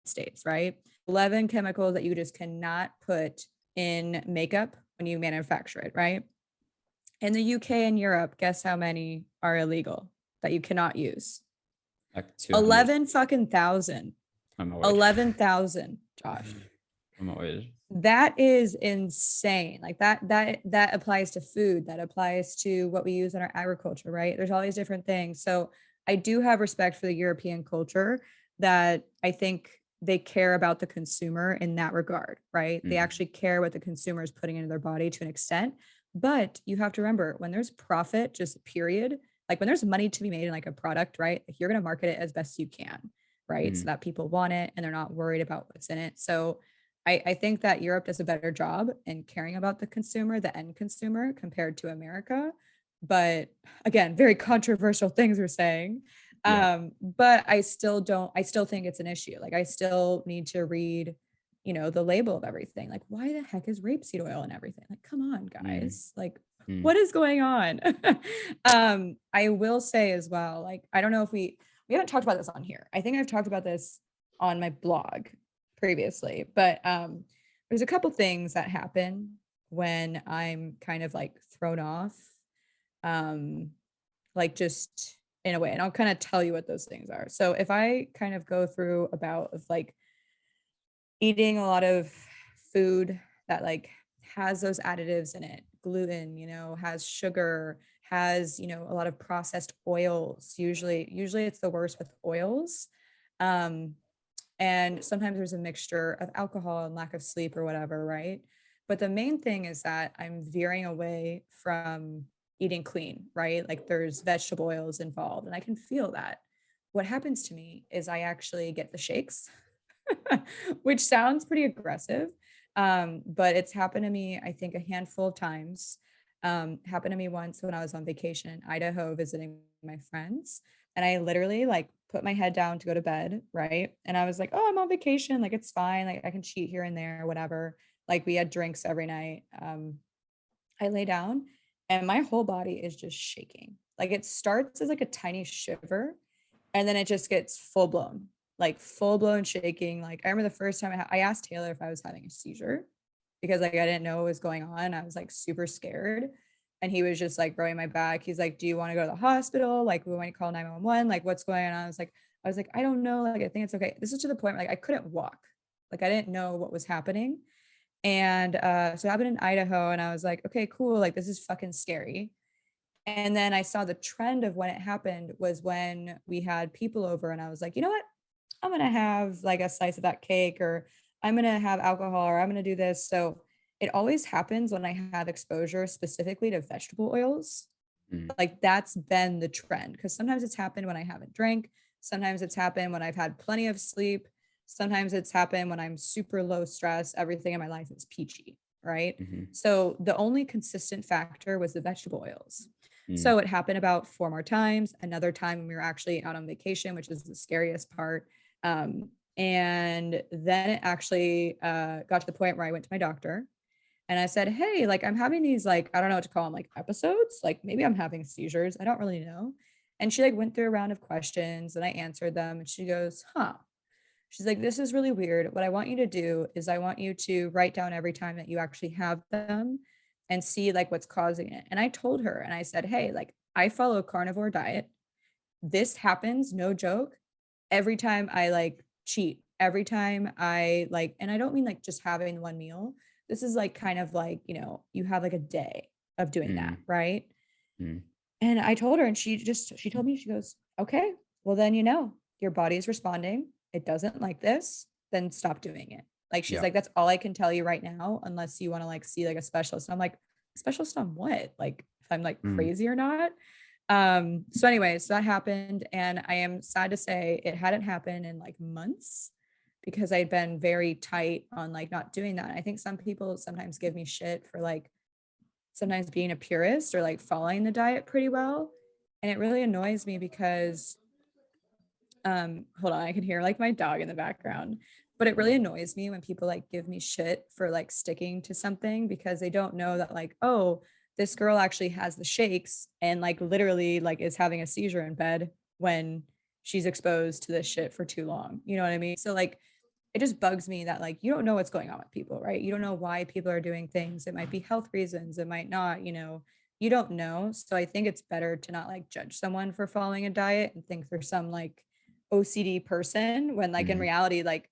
States, right? 11 chemicals that you just cannot put in makeup when you manufacture it, right? In the UK and Europe, guess how many are illegal that you cannot use? Like 200. 11 fucking thousand. I'm not worried. 11,000, Josh. I'm not worried. That is insane. Like that applies to food, that applies to what we use in our agriculture, right? There's all these different things. So I do have respect for the European culture that I think they care about the consumer in that regard, right? They Mm, actually care what the consumer is putting into their body to an extent. But you have to remember when there's profit, just period, like when there's money to be made in like a product, right? Like you're going to market it as best you can, right? So mm, that people want it and they're not worried about what's in it. So I think that Europe does a better job in caring about the consumer, the end consumer, compared to America. But again, very controversial things we're saying. yeah. But I still think it's an issue. Like I still need to read, the label of everything. Like, why the heck is rapeseed oil and everything? Like, come on, Mm, guys. Like, mm, what is going on? I will say as well, like, I don't know if we haven't talked about this on here. I think I've talked about this on my blog previously, but there's a couple things that happen when I'm kind of like thrown off, um, like just in a way, and I'll kind of tell you what those things are. So if I kind of go through a bout of like eating a lot of food that like has those additives in it, gluten, has sugar, has, a lot of processed oils. Usually it's the worst with oils. Um, and sometimes there's a mixture of alcohol and lack of sleep or whatever, right? But the main thing is that I'm veering away from eating clean, right? Like there's vegetable oils involved, and I can feel that. What happens to me is I actually get the shakes, which sounds pretty aggressive. But it's happened to me, I think, a handful of times. Happened to me once when I was on vacation in Idaho visiting my friends. And I literally like put my head down to go to bed, right? And I was like, oh, I'm on vacation. Like it's fine. Like I can cheat here and there, whatever. Like we had drinks every night. I lay down and my whole body is just shaking. Like it starts as like a tiny shiver and then it just gets full blown. like full blown shaking. Like I remember the first time I asked Taylor if I was having a seizure because like I didn't know what was going on. I was like super scared. And he was just like rubbing my back. He's like, "Do you want to go to the hospital? Like, we want to call 911. Like, what's going on?" I was like, "I don't know. Like, I think it's okay." This is to the point where like I couldn't walk. Like I didn't know what was happening. And so it happened in Idaho. And I was like, okay, cool. Like this is fucking scary. And then I saw the trend of when it happened was when we had people over and I was like, you know what? I'm going to have like a slice of that cake, or I'm going to have alcohol, or I'm going to do this. So it always happens when I have exposure specifically to vegetable oils. Like that's been the trend, because sometimes it's happened when I haven't drank. Sometimes it's happened when I've had plenty of sleep. Sometimes it's happened when I'm super low stress. Everything in my life is peachy. Right. So the only consistent factor was the vegetable oils. So it happened about 4 more times. Another time when we were actually out on vacation, which is the scariest part. And then it actually got to the point where I went to my doctor and I said, "Hey, like I'm having these, like, I don't know what to call them, like episodes. Like maybe I'm having seizures. I don't really know." And she like went through a round of questions and I answered them. And she goes, "Huh." She's like, "This is really weird. What I want you to do is I want you to write down every time that you actually have them and see like what's causing it." And I told her and I said, "Hey, like I follow a carnivore diet. This happens, no joke, every time I like cheat, every time I like, and I don't mean like just having one meal. This is like kind of like, you know, you have like a day of doing that, right?" And I told her and she told me, she goes, "Okay, well then, you know, your body is responding. It doesn't like this, then stop doing it." Like she's Yeah. like, "That's all I can tell you right now, unless you want to like see like a specialist." And I'm like, "Specialist on what? Like if I'm like crazy or not?" So anyways, that happened. And I am sad to say it hadn't happened in like months because I'd been very tight on like not doing that. I think some people sometimes give me shit for like sometimes being a purist or like following the diet pretty well. And it really annoys me because hold on, I can hear like my dog in the background. But it really annoys me when people like give me shit for like sticking to something because they don't know that like, oh, this girl actually has the shakes and like literally like is having a seizure in bed when she's exposed to this shit for too long. You know what I mean? So like it just bugs me that like you don't know what's going on with people, right? You don't know why people are doing things. It might be health reasons, it might not, you know, you don't know. So I think it's better to not like judge someone for following a diet and think they're some like OCD person when like in reality, like,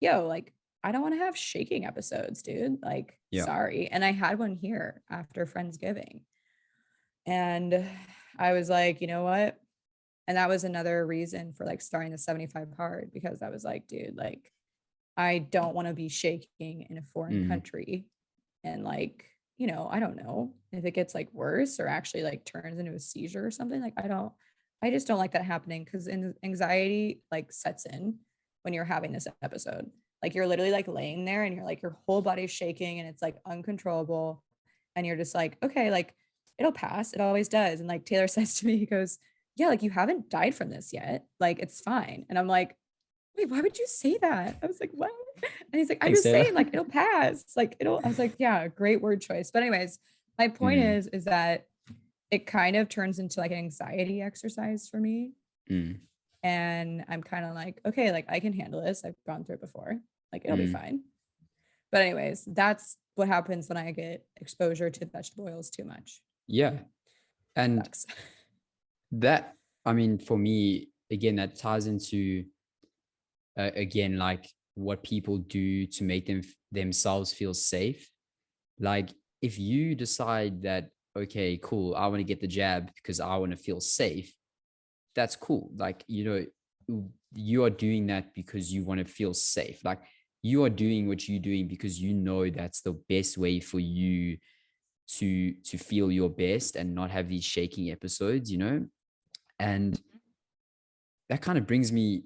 yo, like I don't want to have shaking episodes, dude. Like, Yeah. sorry. And I had one here after Friendsgiving. And I was like, you know what? And that was another reason for like starting the 75 hard, because I was like, dude, like I don't want to be shaking in a foreign country. And like, you know, I don't know if it gets like worse or actually like turns into a seizure or something. Like, I just don't like that happening because anxiety like sets in when you're having this episode. Like, you're literally like laying there and you're like, your whole body's shaking and it's like uncontrollable. And you're just like, okay, like it'll pass. It always does. And like Taylor says to me, he goes, "Yeah, like you haven't died from this yet. Like, it's fine." And I'm like, "Wait, why would you say that?" I was like, "What?" And he's like, "I'm Thanks, just Taylor. saying, like, it'll pass. Like, it'll." I was like, "Yeah, great word choice." But anyways, my point is that it kind of turns into like an anxiety exercise for me. And I'm kind of like, okay, like I can handle this. I've gone through it before. Like, it'll be fine. But anyways, that's what happens when I get exposure to vegetable oils too much. Yeah. And Sucks. that, I mean, for me, again, that ties into, again, like what people do to make themselves feel safe. Like if you decide that, okay, cool, I want to get the jab because I want to feel safe, that's cool. Like, you know, you are doing that because you want to feel safe. Like you are doing what you're doing because you know that's the best way for you to feel your best and not have these shaking episodes, you know? And that kind of brings me,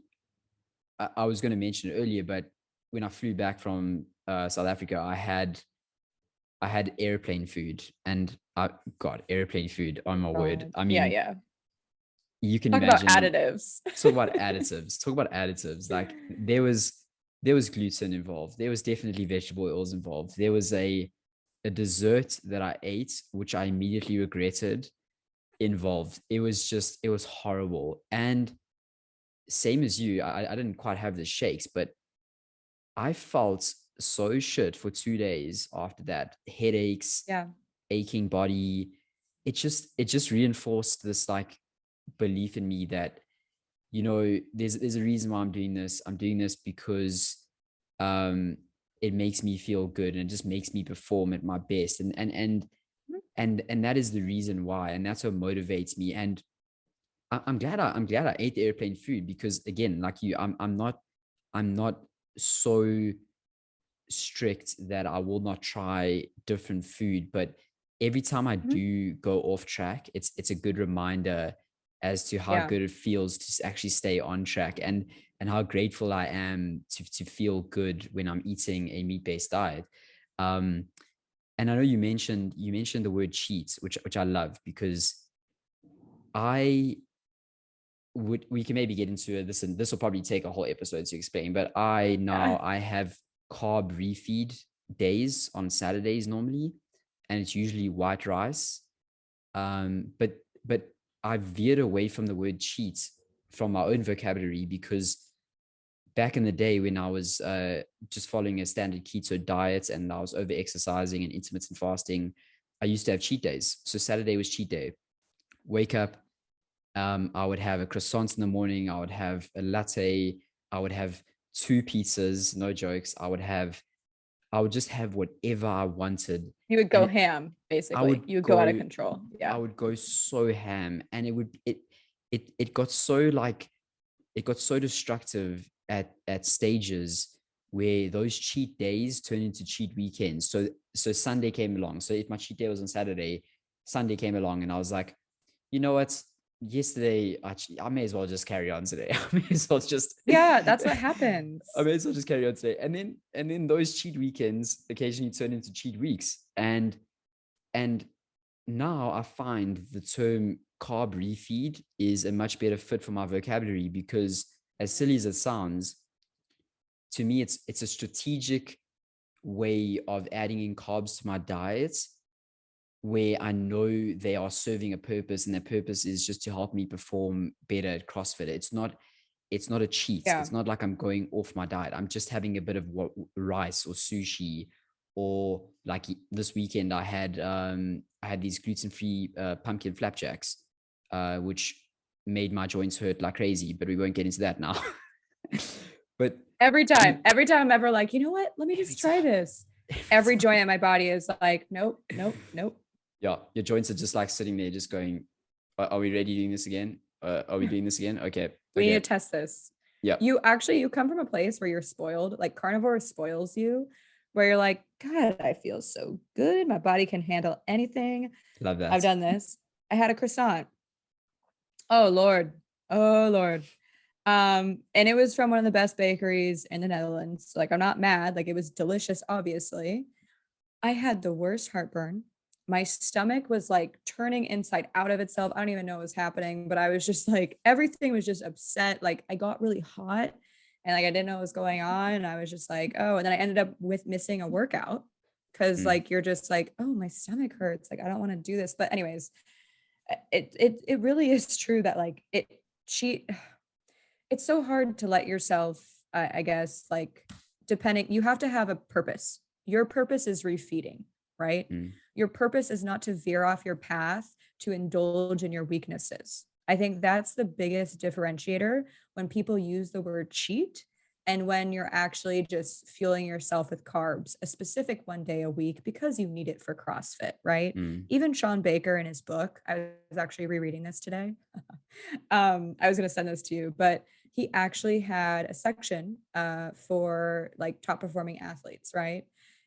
I was going to mention it earlier, but when I flew back from South Africa, I had airplane food, and I got airplane food on my word. God. I Yeah, mean, yeah. you can Talk about imagine, additives. talk about additives, talk about additives. Like there was gluten involved. There was definitely vegetable oils involved. There was a dessert that I ate, which I immediately regretted, involved. It was horrible. And same as you, I didn't quite have the shakes, but I felt so shit for 2 days after that. Headaches, Yeah. aching body. It just reinforced this like belief in me that, there's a reason why I'm doing this. I'm doing this because um it makes me feel good and it just makes me perform at my best. And that is the reason why. And that's what motivates me. And I'm glad I ate the airplane food, because again, like you, I'm not so strict that I will not try different food. But every time I Mhm. do go off track, it's a good reminder as to how Yeah. good it feels to actually stay on track, and how grateful I am to feel good when I'm eating a meat-based diet. Um, and I know you mentioned the word cheat, which I love, because I we can maybe get into this, and this will probably take a whole episode to explain, but Yeah. I have carb refeed days on Saturdays normally, and it's usually white rice. But I veered away from the word cheat from my own vocabulary, because back in the day when I was just following a standard keto diet and I was over exercising and intermittent fasting, I used to have cheat days. So Saturday was cheat day. Wake up, I would have a croissant in the morning. I would have a latte. I would have two pizzas. No jokes. I would just have whatever I wanted, You would go and ham, I basically. would You would go out of go, control. I Yeah. would go so ham, and it got so like, it got so destructive at stages where those cheat days turned into cheat weekends. So Sunday came along. So if my cheat day was on Saturday, Sunday came along, and I was like, you know what? Yesterday, actually, I may as well just carry on today. I may as well just, Yeah, that's what I happens. may as well just carry on today. And then those cheat weekends occasionally turn into cheat weeks. And now I find the term carb refeed is a much better fit for my vocabulary, because as silly as it sounds, to me, it's a strategic way of adding in carbs to my diet, where I know they are serving a purpose, and that purpose is just to help me perform better at CrossFit. It's not a cheat. Yeah. It's not like I'm going off my diet. I'm just having a bit of rice or sushi, or like this weekend I had these gluten-free pumpkin flapjacks, which made my joints hurt like crazy, but we won't get into that now. But Every I time, mean, every time I'm ever like, you know what? Let me every just try time, this. every Every time. joint in my body is like, nope, nope, nope. Yeah, your joints are just like sitting there, just going, are we ready doing this again? Are we doing this again? Okay. We need to Okay. test this. Yeah. You come from a place where you're spoiled, like carnivore spoils you, where you're like, God, I feel so good. My body can handle anything. Love I've that. done this. I had a croissant. Oh Lord. Oh Lord. And it was from one of the best bakeries in the Netherlands. Like, I'm not mad. Like, it was delicious, obviously. I had the worst heartburn. My stomach was like turning inside out of itself. I don't even know what was happening, but I was just like, everything was just upset. Like, I got really hot and like I didn't know what was going on. And I was just like, oh, and then I ended up with missing a workout because Mm. like you're just like, oh, my stomach hurts. Like, I don't want to do this. But anyways, it really is true that like she it's so hard to let yourself, I guess, like depending, you have to have a purpose. Your purpose is refeeding, right? Mm. Your purpose is not to veer off your path to indulge in your weaknesses. I think that's the biggest differentiator when people use the word cheat and when you're actually just fueling yourself with carbs, a specific one day a week because you need it for CrossFit, right? Mm. Even Sean Baker in his book, I was actually rereading this today. I was going to send this to you, but he actually had a section for like top performing athletes, right?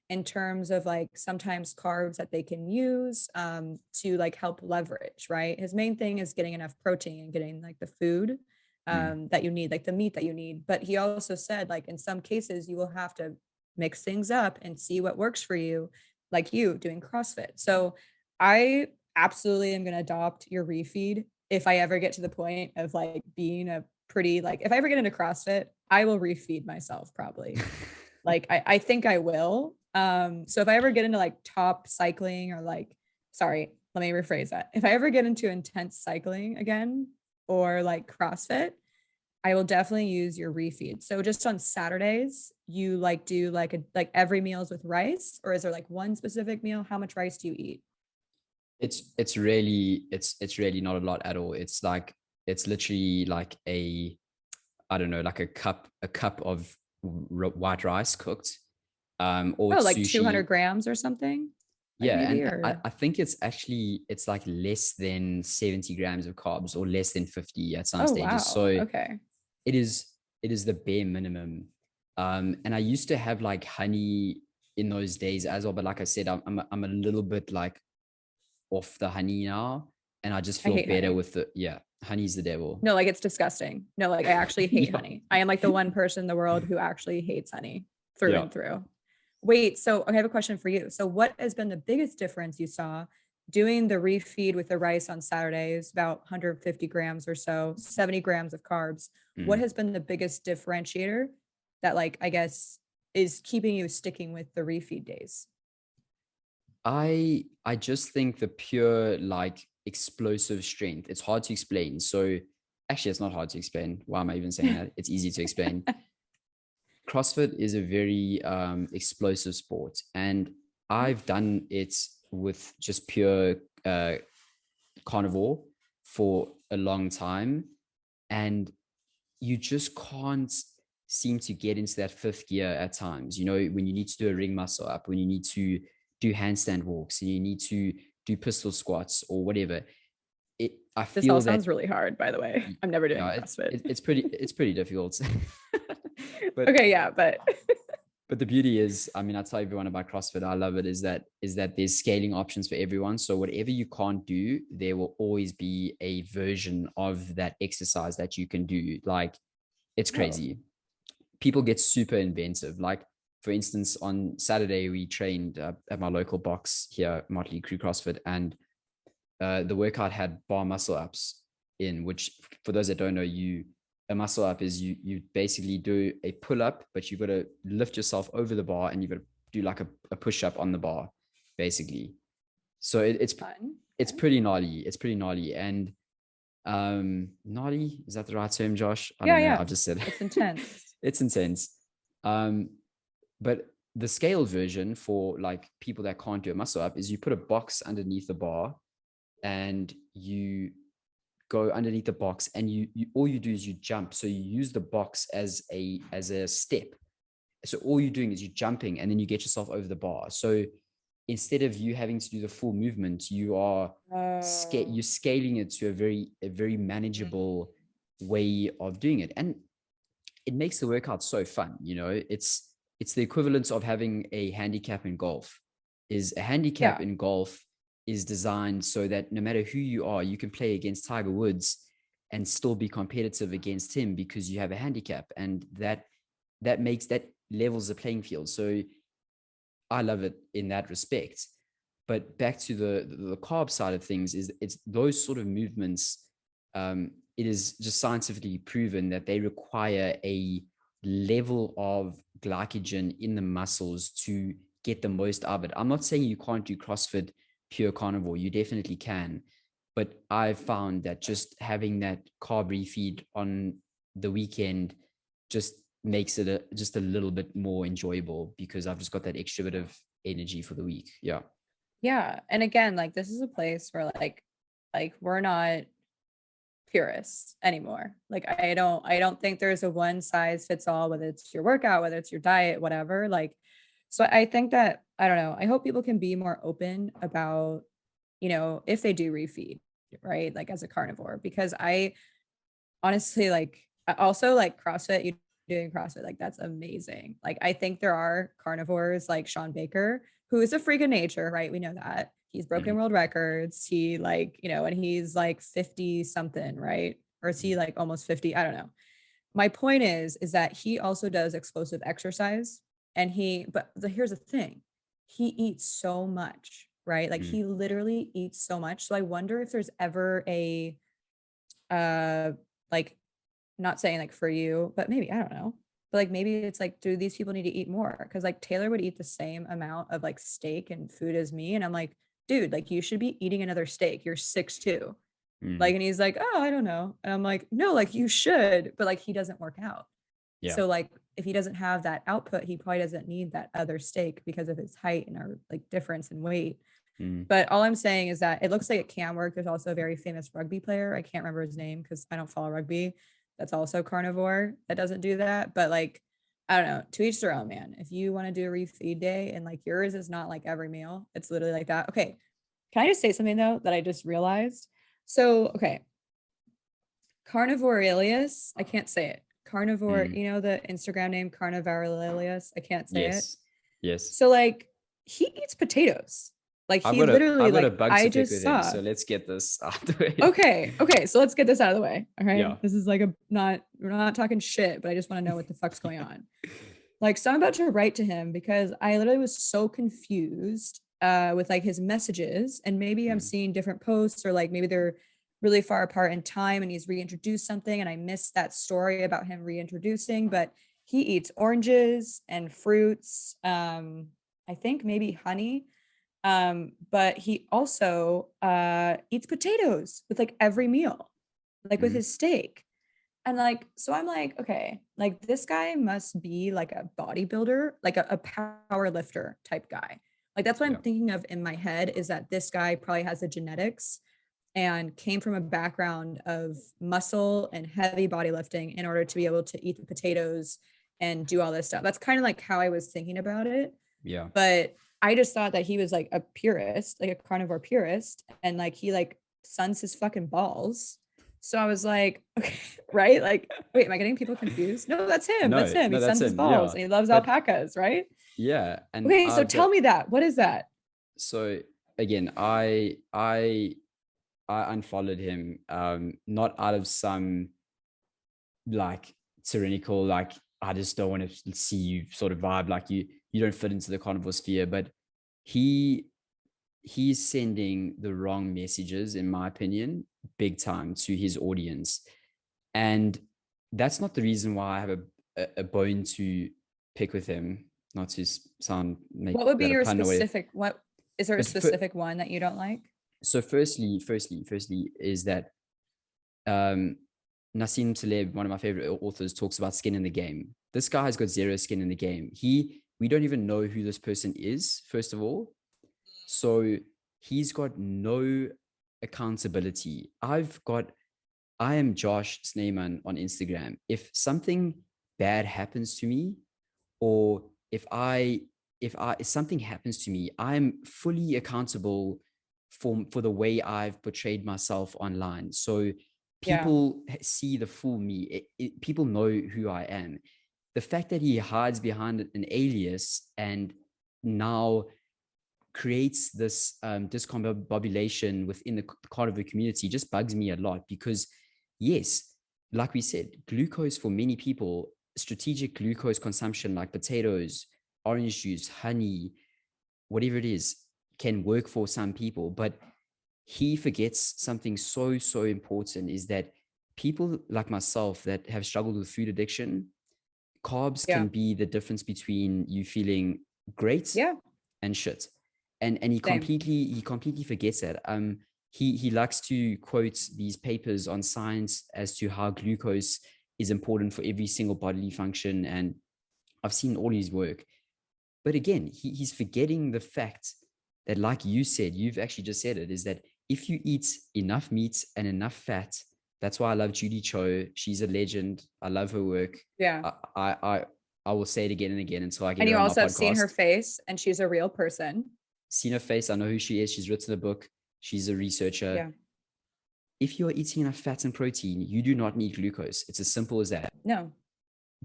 In terms of like sometimes carbs that they can use to like help leverage, right? His main thing is getting enough protein and getting like the food Mm. that you need, like the meat that you need. But he also said, like, in some cases, you will have to mix things up and see what works for you, like you doing CrossFit. So I absolutely am going to adopt your refeed if I ever get to the point of like being a pretty, like, if I ever get into CrossFit, I will refeed myself probably. Like, I think I will. So if I ever get into like top cycling or like, sorry, let me rephrase that. If I ever get into intense cycling again or like CrossFit, I will definitely use your refeed. So just on Saturdays, you like do like every meals with rice, or is there like one specific meal? How much rice do you eat? It's really not a lot at all. It's literally like I don't know, like a cup of white rice cooked, or Oh, like sushi. 200 grams or something, like Yeah, maybe, and I, or I think it's like less than 70 grams of carbs or less than 50 at some oh stages. wow, So okay. it is it is the bare minimum. And I used to have like honey in those days as well, but like I said, I'm a little bit like off the honey now, and I just I feel hate better honey. with the yeah. Honey's the devil. No, like it's disgusting. No, like I actually hate Yeah, honey. I am like the one person in the world who actually hates honey through yeah. and through. Wait, so I have a question for you. So what has been the biggest difference you saw doing the refeed with the rice on Saturdays, about 150 grams or so, 70 grams of carbs? What Mm. has been the biggest differentiator that, like, I guess is keeping you sticking with the refeed days? I just think the pure like explosive strength. It's hard to explain. So actually, it's not hard to explain. Why am I even saying that? It's easy to explain. CrossFit is a very explosive sport, and I've done it with just pure carnivore for a long time, and you just can't seem to get into that fifth gear at times. You know, when you need to do a ring muscle up, when you need to do handstand walks, and you need to do pistol squats or whatever. I This all feel that sounds really hard, by the way. I'm never doing yeah, CrossFit. it's pretty difficult. but Okay, yeah, but but the beauty is, I mean, I tell everyone about CrossFit, I love it, is that there's scaling options for everyone. So whatever you can't do, there will always be a version of that exercise that you can do. Like it's oh, crazy. People get super inventive. Like for instance, on Saturday we trained at my local box here, Motley Crew CrossFit, and the workout had bar muscle ups in, which for those that don't know, a muscle up is you basically do a pull up, but you've got to lift yourself over the bar and you've got to do like a push up on the bar, basically. So fun. it's Okay. pretty gnarly. It's pretty gnarly. And gnarly, is that the right term, Josh? I Yeah, don't know. yeah. I've just said It's intense. it's intense. Um, but the scaled version for like people that can't do a muscle up is you put a box underneath the bar and you go underneath the box, and you all you do is you jump. So you use the box as a step. So all you're doing is you're jumping and then you get yourself over the bar. So instead of you having to do the full movement, Oh, you're scaling it to a very manageable way of doing it. And it makes the workout so fun. It's the equivalent of having a handicap in golf. Is a handicap yeah. in golf is designed so that no matter who you are, you can play against Tiger Woods and still be competitive against him because you have a handicap, and that levels the playing field. So I love it in that respect. But back to the carb side of things, is it's those sort of movements. It is just scientifically proven that they require a level of glycogen in the muscles to get the most of it. I'm not saying you can't do CrossFit pure carnivore. You definitely can. But I've found that just having that carb refeed on the weekend just makes it just a little bit more enjoyable because I've just got that extra bit of energy for the week. Yeah. Yeah. And again, like this is a place where like we're not purists anymore. Like I don't think there's a one size fits all, whether it's your workout, whether it's your diet, whatever. Like, so I think that I don't know. I hope people can be more open about, if they do refeed, right? Like as a carnivore, because I honestly like I also like CrossFit, you doing CrossFit, like that's amazing. Like I think there are carnivores like Sean Baker, who is a freak of nature, right? We know that. He's broken Mhm. world records. He like, and he's like 50 something, right? Or is he like almost 50? I don't know. My point is that he also does explosive exercise and here's the thing. He eats so much, right? Like Mm. he literally eats so much. So I wonder if there's ever a uh like not saying like for you, but maybe, I don't know. But like maybe it's like, do these people need to eat more? Cause like Taylor would eat the same amount of like steak and food as me. And I'm like, dude, like you should be eating another steak. You're 6'2". Like, and he's like, oh, I don't know. And I'm like, no, like you should, but like he doesn't work out. Yeah. So like if he doesn't have that output, he probably doesn't need that other steak because of his height and our like difference in weight. But all I'm saying is that it looks like it can work. There's also a very famous rugby player. I can't remember his name because I don't follow rugby. That's also carnivore that doesn't do that. But like, I don't know, to each their own, man. If you want to do a refeed day and like yours is not like every meal, it's literally like that. Okay. Can I just say something though that I just realized? So, okay. Carnivore Aurelias, I can't say it. Carnivore, you know, the Instagram name Carnivore Aurelias. I can't say it. Yes. So like he eats potatoes. Like he literally, I've got a like bug I to pick just with him. saw. So let's get this out of the way. Okay. So let's get this out of the way. All right. Yeah. This is like we're not talking shit, but I just want to know what the fuck's going on. Like, so I'm about to write to him because I literally was so confused with like his messages, and maybe I'm seeing different posts, or like maybe they're really far apart in time and he's reintroduced something and I missed that story about him reintroducing, but he eats oranges and fruits. I think maybe honey. But he also eats potatoes with like every meal, like with his steak. And like, so I'm like, okay, like this guy must be like a bodybuilder, like a power lifter type guy. Like that's what I'm thinking of in my head, is that this guy probably has the genetics and came from a background of muscle and heavy body lifting in order to be able to eat the potatoes and do all this stuff. That's kind of like how I was thinking about it. Yeah. But I just thought that he was like a purist, like a carnivore purist, and like he like suns his fucking balls. So I was like, okay, right? Like, wait, am I getting people confused? No, that's him. No, That's him. no, He that's suns his him. balls Yeah. and he loves But alpacas, right? yeah. And Okay, so tell me that. What is that? So again, I unfollowed him, not out of some like tyrannical, like I just don't want to see you sort of vibe, like you don't fit into the carnivore sphere, but he's sending the wrong messages, in my opinion, big time to his audience. And that's not the reason why I have a bone to pick with him, not to sound make What would be that a your pun away. specific, what is there a But specific one that you don't like? so firstly is that Nassim Taleb, one of my favorite authors, talks about skin in the game. This guy has got zero skin in the game. We don't even know who this person is, first of all. So he's got no accountability. I am Josh Sneyman on Instagram. If something bad happens to me, or if something happens to me, I'm fully accountable for the way I've portrayed myself online. So people see the full me. People know who I am. The fact that he hides behind an alias and now creates this discombobulation within the carnivore community just bugs me a lot, because yes, like we said, glucose for many people, strategic glucose consumption like potatoes, orange juice, honey, whatever it is, can work for some people. But he forgets something so important, is that people like myself that have struggled with food addiction, carbs can be the difference between you feeling great and shit. And he completely forgets that. He likes to quote these papers on science as to how glucose is important for every single bodily function, and I've seen all his work. But again, he's forgetting the fact that, like you said, you've actually just said it, is that if you eat enough meat and enough fat, that's why I love Judy Cho. She's a legend. I love her work. Yeah. I will say it again and again until I get And her you on my also have podcast. seen her face, and she's a real person. Seen her face. I know who she is. She's written a book. She's a researcher. Yeah. If you're eating enough fats and protein, you do not need glucose. It's as simple as that. No,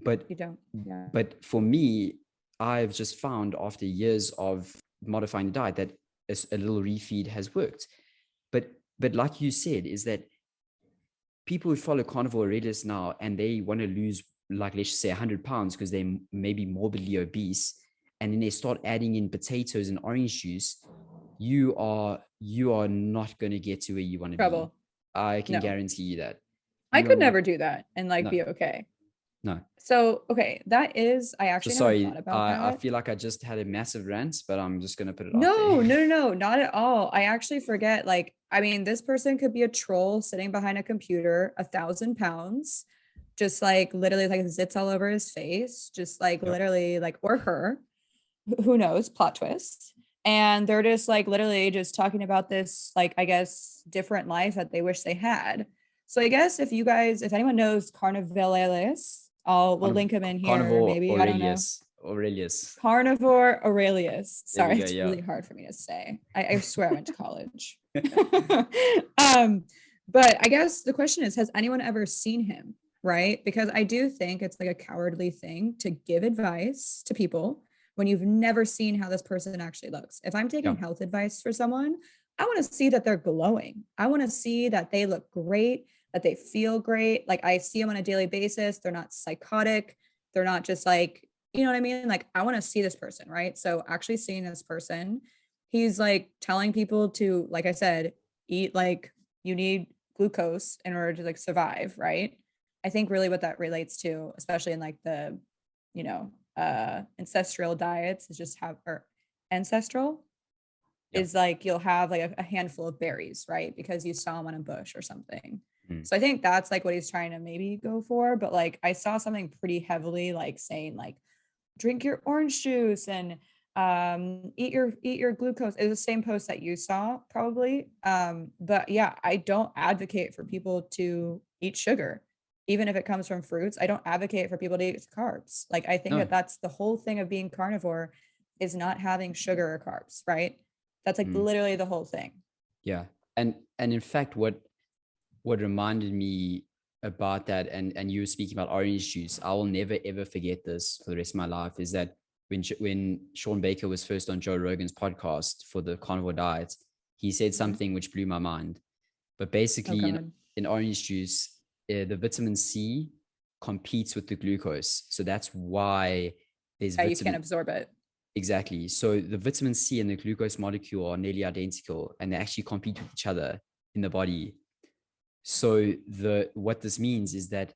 but you don't. Yeah. But for me, I've just found after years of modifying the diet that a little refeed has worked. But like you said, is that people who follow Carnivore Aurelias now and they want to lose, like, let's just say 100 pounds because they may be morbidly obese, and then they start adding in potatoes and orange juice, you are not going to get to where you want to be. I can guarantee you that. I could never do that and like be okay. No. So, okay, I So actually never thought sorry, about I that. feel like I just had a massive rant, but I'm just gonna put it out there. No, not at all. I actually forget, like, I mean, this person could be a troll sitting behind a computer, 1,000 pounds, just like literally like zits all over his face, just like Yep. literally like, or her, who knows, plot twist. And they're just like literally just talking about this, like, I guess, different life that they wish they had. So I guess if anyone knows Carnivore Aurelias, we'll link him in here, Carnivore maybe, I don't know. Aurelius. Aurelius. Carnivore Aurelias. There we Sorry, go. it's Yeah. really hard for me to say. I swear I went to college. um, but I guess the question is, has anyone ever seen him? Right? Because I do think it's like a cowardly thing to give advice to people when you've never seen how this person actually looks. If I'm Yeah. taking health advice for someone, I want to see that they're glowing. I want to see that they look great, that they feel great. Like I see them on a daily basis. They're not psychotic. They're not just like, you know what I mean? Like I want to see this person, right? So actually seeing this person, he's like telling people to, like I said, eat like you need glucose in order to like survive, right? I think really what that relates to, especially in like the, ancestral diets is just have or ancestral Yeah. is like you'll have like a handful of berries, right? Because you saw them on a bush or something. Mm. So I think that's like what he's trying to maybe go for. But like I saw something pretty heavily like saying like drink your orange juice and eat your glucose. It was the same post that you saw probably. But yeah, I don't advocate for people to eat sugar, even if it comes from fruits. I don't advocate for people to eat carbs. Like I think No. that that's the whole thing of being carnivore is not having sugar or carbs, right? That's like Mm. literally the whole thing. Yeah. And in fact, what reminded me about that, and you were speaking about orange juice, I will never ever forget this for the rest of my life, is that when Sean Baker was first on Joe Rogan's podcast for the carnivore diet, he said Mhm. something which blew my mind. But Oh basically, God. in orange juice, the vitamin C competes with the glucose, so that's why there's Yeah, you can't vitamin. absorb it. Exactly. So the vitamin C and the glucose molecule are nearly identical, and they actually compete with each other in the body. So what this means is that,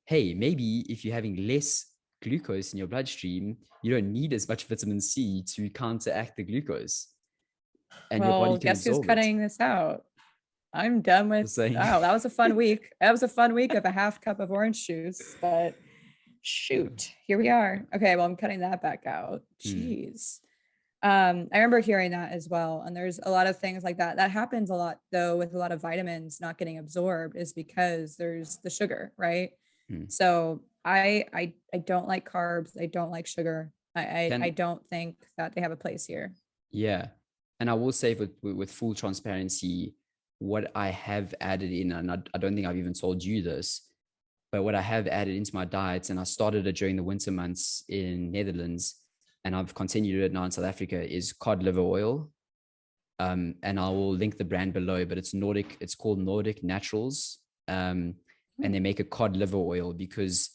hey, maybe if you're having less glucose in your bloodstream, you don't need as much vitamin C to counteract the glucose, and your body Well, can guess who's absorb it. cutting this out? I'm done with, The same. wow, that was a fun week. That was a fun week of a half cup of orange juice, but shoot, here we are. Okay, well, I'm cutting that back out. Hmm. Jeez. I remember hearing that as well. And there's a lot of things like that. That happens a lot though with a lot of vitamins not getting absorbed is because there's the sugar, right? Hmm. So I don't like carbs. I don't like sugar. I Can don't think that they have a place here. Yeah. And I will say with full transparency, what I have added in, and I don't think I've even told you this, but what I have added into my diets, and I started it during the winter months in Netherlands, and I've continued it now in South Africa, is cod liver oil. And I will link the brand below, but it's Nordic. It's called Nordic Naturals, and they make a cod liver oil because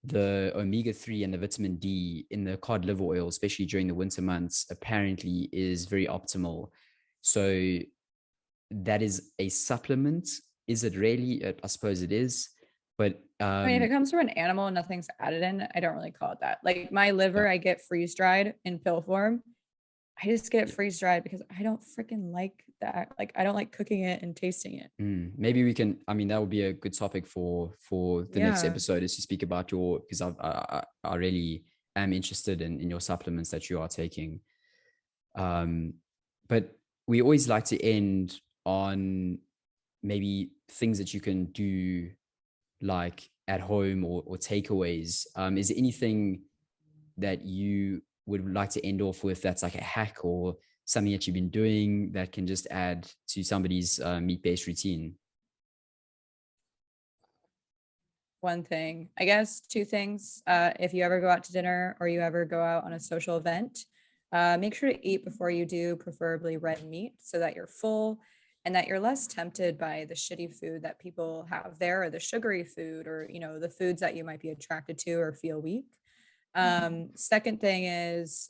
the omega-3 and the vitamin D in the cod liver oil, especially during the winter months, apparently is very optimal. So that is a supplement. Is it really? I suppose it is, but I mean, if it comes from an animal and nothing's added in, I don't really call it that. Like my liver, yeah, I get freeze dried in pill form. I just get yeah. freeze dried because I don't freaking like that. Like I don't like cooking it and tasting it. Maybe we can. I mean, that would be a good topic for the next Yeah. episode, is to speak about your, because I really am interested in your supplements that you are taking. But we always like to end on maybe things that you can do like at home, or takeaways. Is there anything that you would like to end off with that's like a hack or something that you've been doing that can just add to somebody's meat-based routine? One thing, I guess two things. If you ever go out to dinner or you ever go out on a social event, make sure to eat before you do, preferably red meat, so that you're full and that you're less tempted by the shitty food that people have there or the sugary food or, the foods that you might be attracted to or feel weak. Second thing is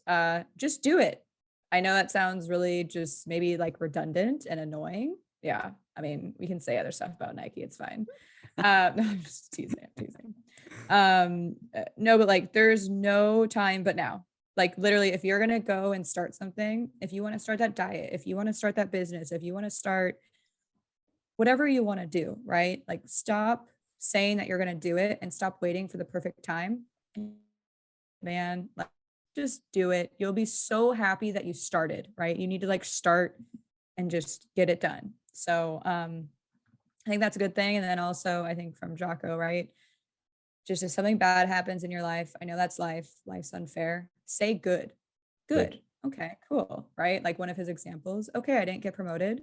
just do it. I know that sounds really just maybe like redundant and annoying. Yeah. I mean, we can say other stuff about Nike. It's fine. No, I'm just teasing. I'm teasing. No, but like, there's no time but now. Like literally, if you're going to go and start something, if you want to start that diet, if you want to start that business, if you want to start whatever you want to do, right? Like stop saying that you're going to do it and stop waiting for the perfect time. Man, like just do it. You'll be so happy that you started, right? You need to like start and just get it done. So, I think that's a good thing. And then also I think from Jocko, right? Just if something bad happens in your life, I know that's life. Life's unfair. Say good. Good. Good. Okay, cool. Right? Like one of his examples. Okay, I didn't get promoted.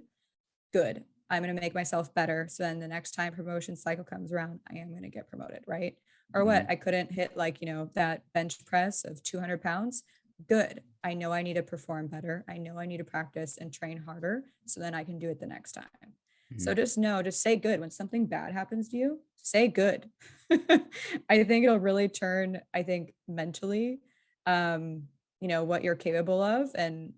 Good. I'm going to make myself better. So then the next time promotion cycle comes around, I am going to get promoted. Right. Or what? I couldn't hit like, that bench press of 200 pounds. Good. I know I need to perform better. I know I need to practice and train harder. So then I can do it the next time. So just say good. When something bad happens to you, say good. I think it'll really turn, I think mentally, what you're capable of, and,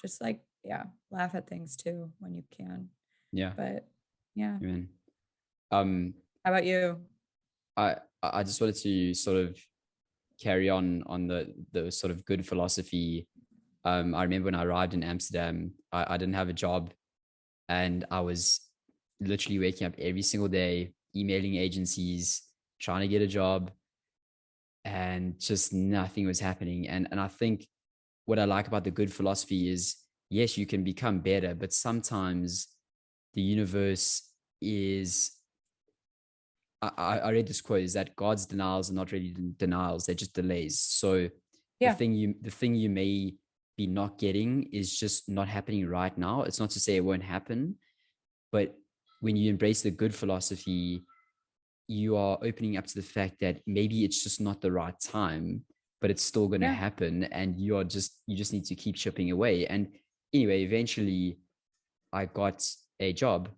just like, yeah, laugh at things too when you can. Yeah. But yeah. Amen. How about you? I just wanted to sort of carry on the sort of good philosophy. I remember when I arrived in Amsterdam, I didn't have a job, and I was literally waking up every single day, emailing agencies, trying to get a job, and just nothing was happening. And I think what I like about the good philosophy is, yes, you can become better, but sometimes the universe is, I read this quote, is that God's denials are not really denials, they're just delays. So Yeah. the thing you may be not getting is just not happening right now. It's not to say it won't happen, but when you embrace the good philosophy, you are opening up to the fact that maybe it's just not the right time, but it's still going to happen. And you just need to keep chipping away. And anyway, eventually I got a job,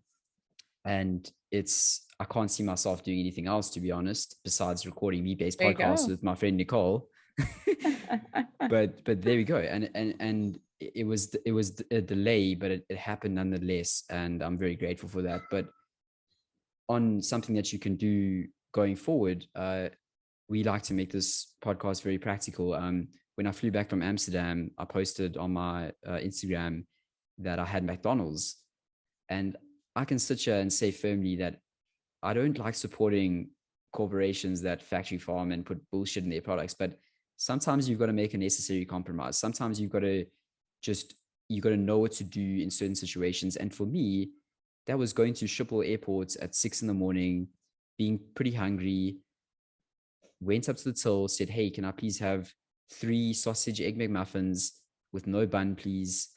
and I can't see myself doing anything else, to be honest, besides recording me-based There you podcasts go. with my friend Nicole. but there we go. And it was a delay, but it happened nonetheless, and I'm very grateful for that. But on something that you can do going forward, we like to make this podcast very practical. When I flew back from Amsterdam, I posted on my Instagram that I had McDonald's, and I can sit here and say firmly that I don't like supporting corporations that factory farm and put bullshit in their products, but sometimes you've got to make a necessary compromise. Sometimes you got to know what to do in certain situations. And for me, that was going to Schiphol Airport at 6 a.m, being pretty hungry, went up to the till, said, "Hey, can I please have 3 sausage egg McMuffins with no bun, please?"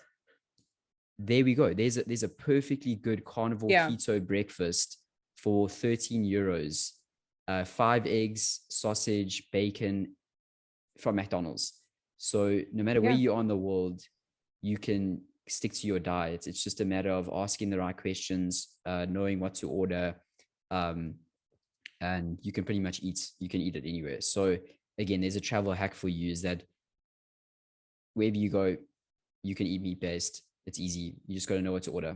There we go. There's a perfectly good carnivore keto breakfast for 13 euros. 5 eggs, sausage, bacon from McDonald's. So no matter where you are in the world, you can stick to your diet. It's just a matter of asking the right questions, knowing what to order, and you can pretty much eat it anywhere. So again, there's a travel hack for you, is that wherever you go, you can eat meat-based. It's easy. You just got to know what to order.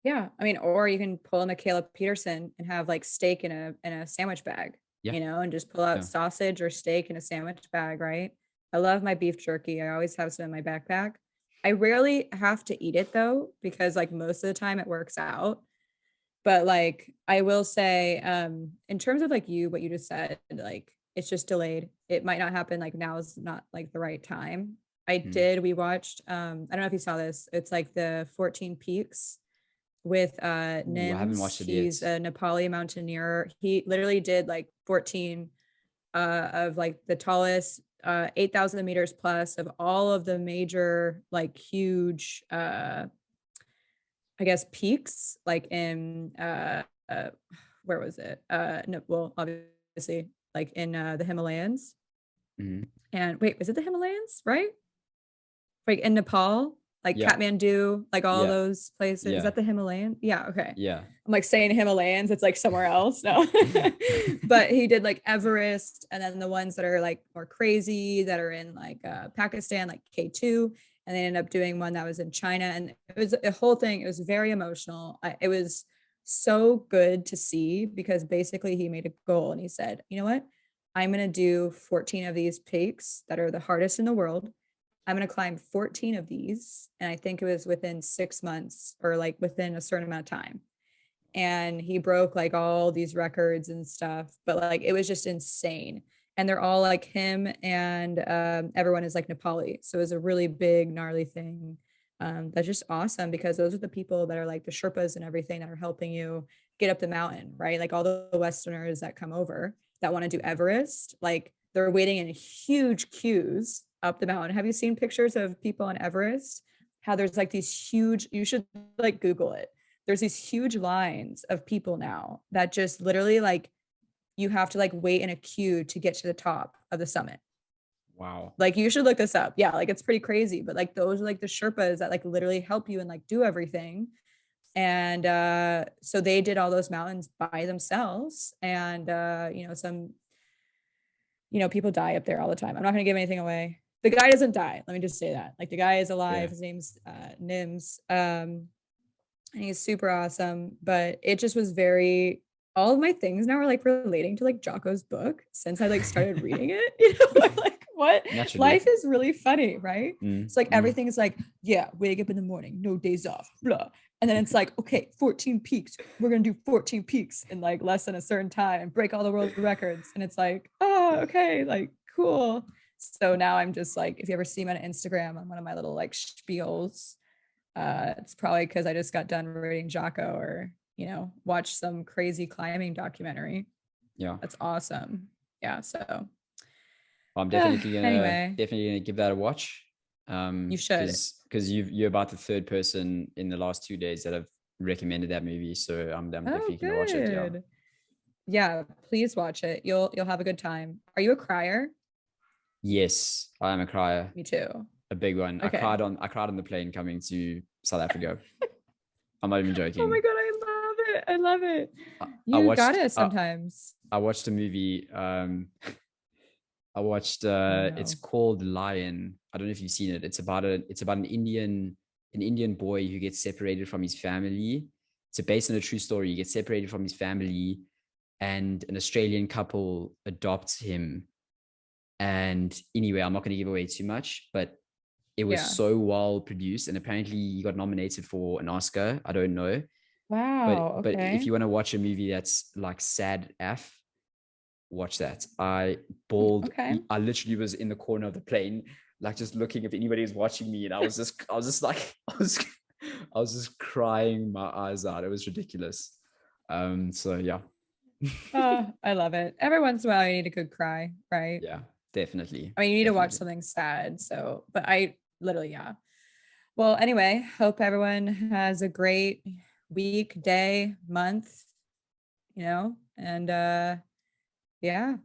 Yeah. I mean, or you can pull a Michaela Peterson and have like steak in a sandwich bag, and just pull out sausage or steak in a sandwich bag, right? I love my beef jerky. I always have some in my backpack. I rarely have to eat it though, because like most of the time it works out. But like, I will say, in terms of like what you just said, like, it's just delayed. It might not happen. Like now is not like the right time. We watched, I don't know if you saw this. It's like the 14 Peaks with I haven't watched Nims. it He's yet. a Nepali mountaineer. He literally did like 14 of like the tallest 8,000 meters plus of all of the major like huge I guess peaks, like in where was it? No, well, obviously like in the Himalayas. And wait, is it the Himalayas, right? Like in Nepal, like Kathmandu, like all those places. Is that the Himalayan? Yeah, okay. Yeah. I'm like saying Himalayas, it's like somewhere else. No. But he did like Everest, and then the ones that are like more crazy that are in like Pakistan, like K2. And they ended up doing one that was in China. And it was a whole thing. It was very emotional. It was so good to see, because basically he made a goal and he said, you know what? I'm going to do 14 of these peaks that are the hardest in the world. I'm going to climb 14 of these. And I think it was within 6 months, or like within a certain amount of time. And he broke like all these records and stuff, but like it was just insane. And they're all like him, and everyone is like Nepali. So it was a really big, gnarly thing. That's just awesome, because those are the people that are like the Sherpas and everything that are helping you get up the mountain, right? Like all the Westerners that come over that want to do Everest, like they're waiting in huge queues up the mountain. Have you seen pictures of people on Everest? How there's like these huge, you should like Google it. There's these huge lines of people now that just literally like you have to like wait in a queue to get to the top of the summit. Wow. Like you should look this up. Yeah, like it's pretty crazy. But like those are like the Sherpas that like literally help you and like do everything. And so they did all those mountains by themselves. And some people die up there all the time. I'm not gonna give anything away. The guy doesn't die. Let me just say that. Like the guy is alive. Yeah. His name's Nims. And he's super awesome. But it just was very, all of my things now are like relating to like Jocko's book since I like started reading it. Like what? Naturally. Life is really funny, right? It's like everything everything is like, yeah, wake up in the morning, no days off, blah. And then it's like, okay, 14 peaks. We're gonna do 14 peaks in like less than a certain time and break all the world records. And it's like, oh, okay, like cool. So now I'm just like, if you ever see me on Instagram on one of my little like spiels, it's probably because I just got done reading Jocko, or watch some crazy climbing documentary. Yeah, that's awesome. Yeah, so I'm definitely gonna anyway, give that a watch. You should, because you're about the third person in the last 2 days that have recommended that movie, so I'm definitely gonna watch it. Yeah, please watch it. You'll have a good time. Are you a crier? Yes, I am a crier. Me too. A big one. Okay. I cried on the plane coming to South Africa. I'm not even joking. Oh my god, I love it. You got it sometimes. I watched a movie. It's called Lion. I don't know if you've seen it. It's about an Indian boy who gets separated from his family. It's based on a true story. He gets separated from his family, and an Australian couple adopts him. And anyway, I'm not going to give away too much, but it was so well produced, and apparently he got nominated for an Oscar. I don't know. Wow. But if you want to watch a movie that's like sad F, watch that. I bawled. Okay. I literally was in the corner of the plane, like just looking if anybody was watching me, and I was just crying my eyes out. It was ridiculous. So yeah. Oh, I love it. Every once in a while you need a good cry, right? Yeah, definitely. I mean, you need to watch something sad. So, but I literally, yeah. Well, anyway, hope everyone has a great week, day, month, and yeah.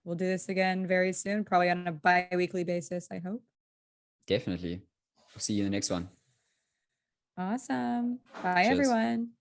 We'll do this again very soon, probably on a bi-weekly basis, I hope. Definitely. We'll see you in the next one. Awesome. Bye, everyone.